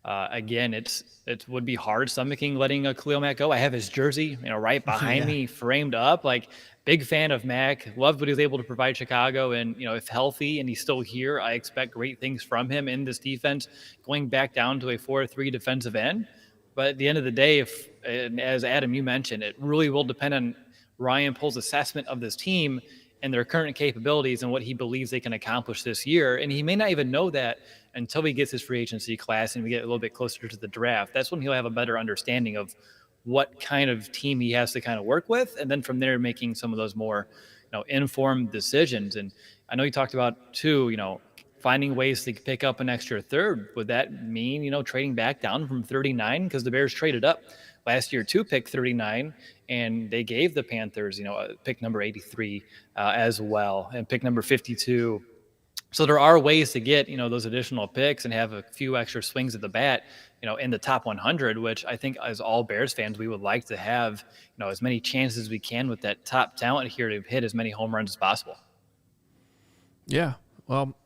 again, it would be hard stomaching letting a Khalil Mack go. I have his jersey, right behind me, framed up. Like, big fan of Mack. Loved what he was able to provide Chicago. And, if healthy and he's still here, I expect great things from him in this defense, going back down to a 4-3 defensive end. But at the end of the day, as Adam, you mentioned, it really will depend on Ryan Poles' assessment of this team and their current capabilities and what he believes they can accomplish this year. And he may not even know that until he gets his free agency class and we get a little bit closer to the draft. That's when he'll have a better understanding of what kind of team he has to kind of work with. And then from there, making some of those more, informed decisions. And I know you talked about too, finding ways to pick up an extra third. Would that mean, trading back down from 39? Because the Bears traded up last year to pick 39, and they gave the Panthers, pick number 83 as well, and pick number 52. So there are ways to get, those additional picks and have a few extra swings at the bat, in the top 100, which I think as all Bears fans, we would like to have, as many chances as we can with that top talent here to hit as many home runs as possible. Yeah. Well,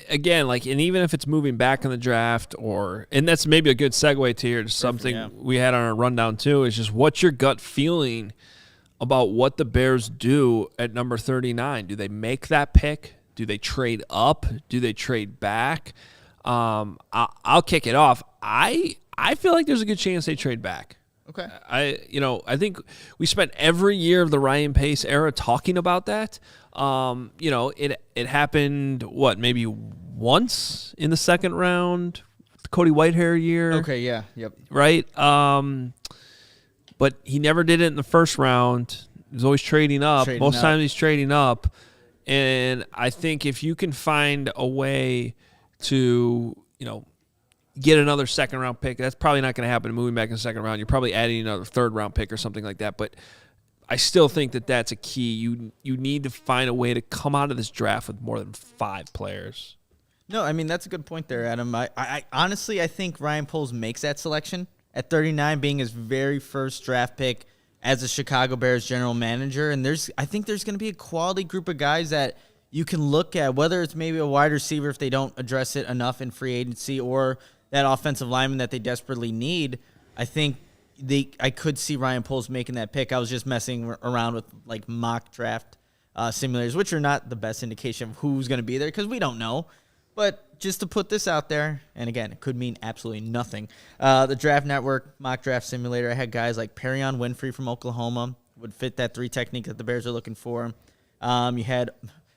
again, like, and even if it's moving back in the draft, and that's maybe a good segue to here to something we had on our rundown too, is just what's your gut feeling about what the Bears do at number 39? Do they make that pick? Do they trade up? Do they trade back? I'll kick it off. I feel like there's a good chance they trade back. Okay. I think we spent every year of the Ryan Pace era talking about that. It happened, maybe once in the 2nd round, the Cody Whitehair year. Okay, yeah, yep. Right? But he never did it in the 1st round. He was always trading up. Most times he's trading up. And I think if you can find a way to, get another 2nd-round pick, that's probably not going to happen moving back in the 2nd round. You're probably adding another 3rd-round pick or something like that. But I still think that that's a key. You need to find a way to come out of this draft with more than 5 players. No, I mean, that's a good point there, Adam. I honestly, I think Ryan Poles makes that selection at 39, being his very first draft pick as a Chicago Bears general manager. And I think there's going to be a quality group of guys that you can look at, whether it's maybe a wide receiver if they don't address it enough in free agency, or that offensive lineman that they desperately need. I think I could see Ryan Poles making that pick. I was just messing around with like mock draft simulators, which are not the best indication of who's going to be there because we don't know. But just to put this out there, and again, it could mean absolutely nothing. The Draft Network mock draft simulator, I had guys like Perion Winfrey from Oklahoma, would fit that 3 technique that the Bears are looking for. You had,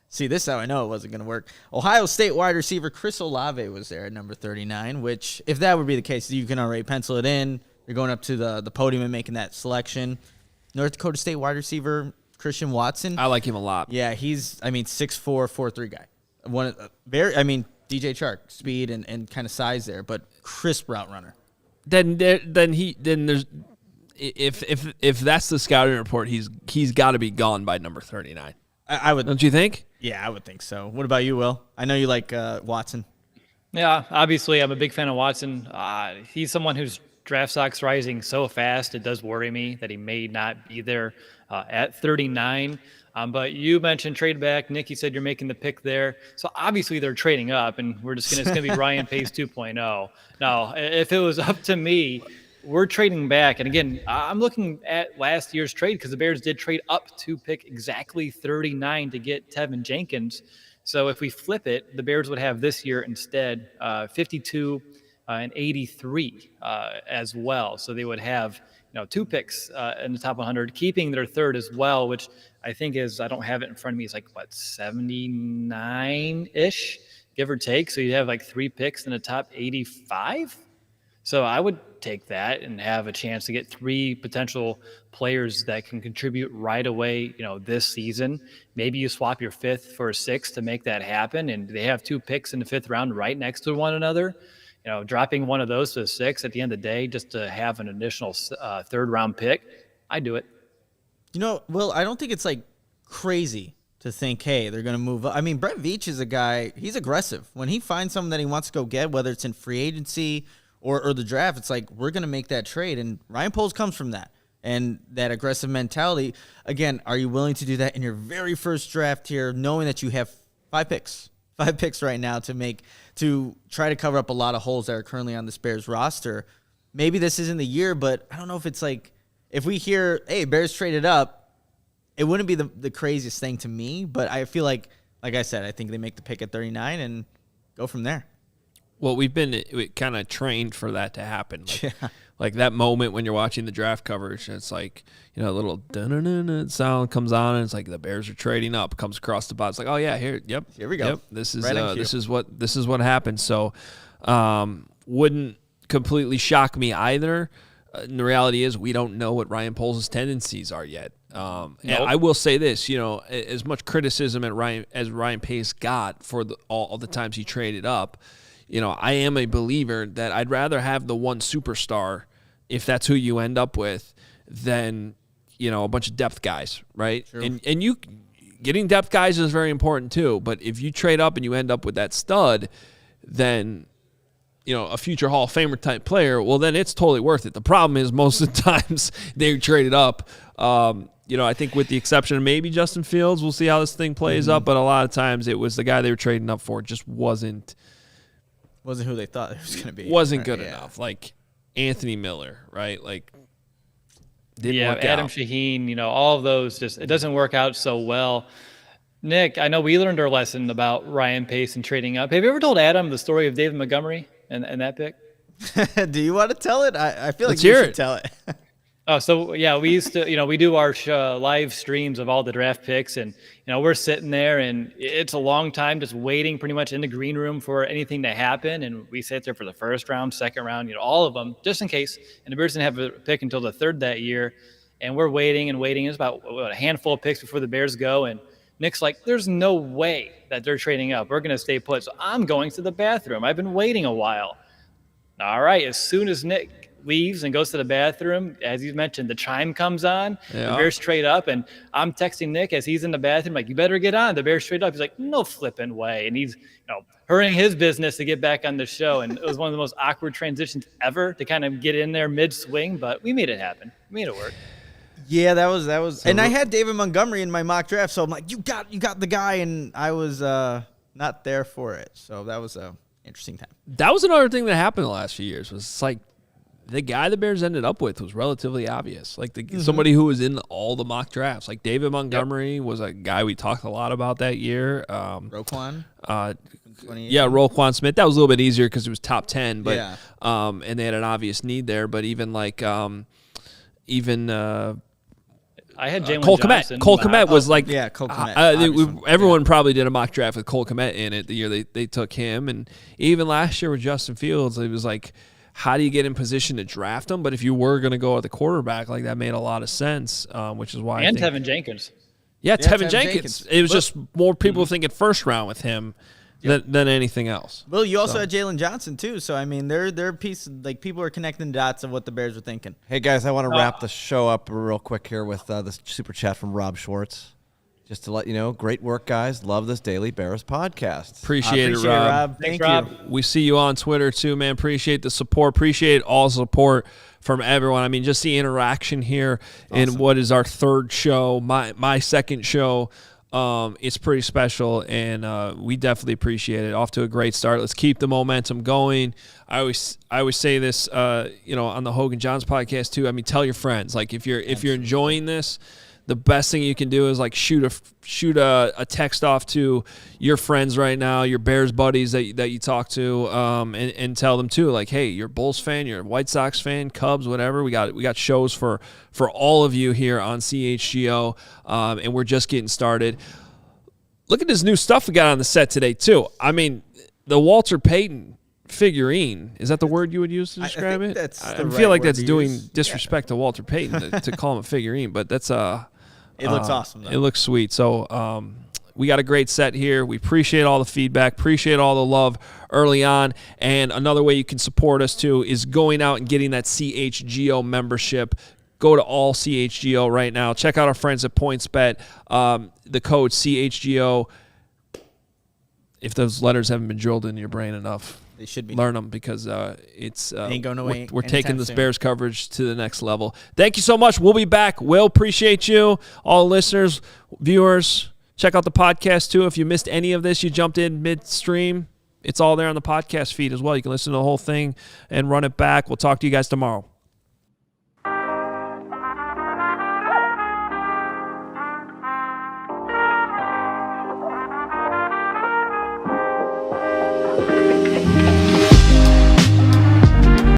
see, this is how I know it wasn't going to work. Ohio State wide receiver Chris Olave was there at number 39, which if that would be the case, you can already pencil it in. You're going up to the podium and making that selection. North Dakota State wide receiver Christian Watson. I like him a lot. Yeah, he's, 6'4", 4'3" guy. DJ Chark, speed and kind of size there, but crisp route runner. Then there's if that's the scouting report, he's got to be gone by number 39. I would. Don't you think? Yeah, I would think so. What about you, Will? I know you like Watson. Yeah, obviously I'm a big fan of Watson. He's someone whose draft stock's rising so fast. It does worry me that he may not be there at 39. But you mentioned trade back. Nick, you said you're making the pick there. So obviously they're trading up, and it's going to be Ryan Pace 2.0. Now, if it was up to me, we're trading back. And again, I'm looking at last year's trade because the Bears did trade up to pick exactly 39 to get Tevin Jenkins. So if we flip it, the Bears would have this year instead 52 and 83 as well. So they would have 2 picks in the top 100, keeping their third as well, which I think is, I don't have it in front of me, it's like, 79-ish, give or take. So you have like 3 picks in the top 85. So I would take that and have a chance to get 3 potential players that can contribute right away, this season. Maybe you swap your 5th for a 6th to make that happen. And they have 2 picks in the 5th round right next to one another. Dropping one of those to a 6 at the end of the day just to have an additional 3rd round pick, I'd do it. Will, I don't think it's like crazy to think, hey, they're going to move up. I mean, Brett Veach is a guy, he's aggressive. When he finds something that he wants to go get, whether it's in free agency or the draft, it's like, we're going to make that trade. And Ryan Poles comes from that and that aggressive mentality. Again, are you willing to do that in your very first draft here, knowing that you have 5 picks? 5 picks right now to try to cover up a lot of holes that are currently on the Bears roster. Maybe this isn't the year, but I don't know if it's like, if we hear, hey, Bears traded up, it wouldn't be the craziest thing to me, but I feel like I said, I think they make the pick at 39 and go from there. Well, we kind of trained for that to happen. Like that moment when you're watching the draft coverage, and it's like, a little dun-dun-dun-dun sound comes on, and it's like the Bears are trading up. Comes across the bot. It's like, oh yeah, here we go. Yep, this is what happened. So, wouldn't completely shock me either. And the reality is, we don't know what Ryan Poles' tendencies are yet. And I will say this, as much criticism as Ryan Pace got for all the times he traded up. I am a believer that I'd rather have the one superstar, if that's who you end up with, than, a bunch of depth guys, right? True. And you getting depth guys is very important too. But if you trade up and you end up with that stud, then, a future Hall of Famer type player, well, then it's totally worth it. The problem is most of the times they traded up. I think with the exception of maybe Justin Fields, we'll see how this thing plays up. But a lot of times it was the guy they were trading up for just wasn't who they thought it was going to be. Wasn't good enough. Like Anthony Miller, right? Like, didn't work Adam out. Shaheen, all of those, it doesn't work out so well. Nick, I know we learned our lesson about Ryan Pace and trading up. Have you ever told Adam the story of David Montgomery and that pick? Do you want to tell it? I feel like you should tell it. Oh, so yeah, we used to, we do our live streams of all the draft picks, and we're sitting there, and it's a long time just waiting, pretty much in the green room for anything to happen, and we sit there for the first round, second round, all of them, just in case. And the Bears didn't have a pick until the 3rd that year, and we're waiting and waiting. It's about a handful of picks before the Bears go, and Nick's like, "There's no way that they're trading up. We're gonna stay put." So I'm going to the bathroom. I've been waiting a while. All right, as soon as Nick leaves and goes to the bathroom, as you mentioned, the chime comes on, the Bears trade up, and I'm texting Nick as he's in the bathroom, like, you better get on, the Bears trade up. He's like, no flipping way. And he's hurrying his business to get back on the show, and it was one of the most awkward transitions ever to kind of get in there mid-swing, but we made it happen. We made it work. Yeah, that was and I had David Montgomery in my mock draft, so I'm like, you got the guy, and I was not there for it. So that was a interesting time. That was another thing that happened the last few years. Was like the guy the Bears ended up with was relatively obvious. Like somebody who was in all the mock drafts. Like David Montgomery was a guy we talked a lot about that year. Roquan? Roquan Smith. That was a little bit easier because it was top 10. But, and they had an obvious need there. But even like I had Jalen Cole Johnson. Kmet. Cole Kmet was like Cole Kmet. Everyone probably did a mock draft with Cole Kmet in it the year they took him, and even last year with Justin Fields, it was like, how do you get in position to draft him? But if you were going to go at the quarterback, like that made a lot of sense, which is why. And Tevin Jenkins. Yeah, Tevin Jenkins. It was just more people thinking first round with him than anything else. Well, you also had Jalen Johnson too, so I mean, they're pieces, like people are connecting dots of what the Bears were thinking. Hey guys, I want to wrap the show up real quick here with this super chat from Rob Schwartz. Just to let you know, great work, guys. Love this Daily Bears podcast. Appreciate it, Rob. Thanks, Rob. you. We see you on Twitter too, man. Appreciate the support. Appreciate all support from everyone. I mean, just the interaction here in what is our 3rd show, my 2nd show It's pretty special, and we definitely appreciate it. Off to a great start. Let's keep the momentum going. I always say this, on the Hoge and Johns podcast too. I mean, tell your friends. Like if you're enjoying this, the best thing you can do is like shoot a text off to your friends right now, your Bears buddies that you talk to, and tell them too, like, hey, you're a Bulls fan, you're a White Sox fan, Cubs, whatever. We got shows for all of you here on CHGO, and we're just getting started. Look at this new stuff we got on the set today too. I mean, the Walter Payton figurine, is that the word you would use to describe it? I feel like that's doing disrespect to Walter Payton to call him a figurine, but that's it looks awesome though. It looks sweet. So we got a great set here. We appreciate all the feedback, appreciate all the love early on, and another way you can support us too is going out and getting that CHGO membership. Go to all CHGO right now. Check out our friends at PointsBet. The code CHGO. If those letters haven't been drilled into your brain enough, they should be. Learn them because it's ain't going away. We're taking this Bears coverage to the next level. Thank you so much. We'll be back. We'll appreciate you, all listeners, viewers. Check out the podcast too. If you missed any of this, you jumped in midstream. It's all there on the podcast feed as well. You can listen to the whole thing and run it back. We'll talk to you guys tomorrow.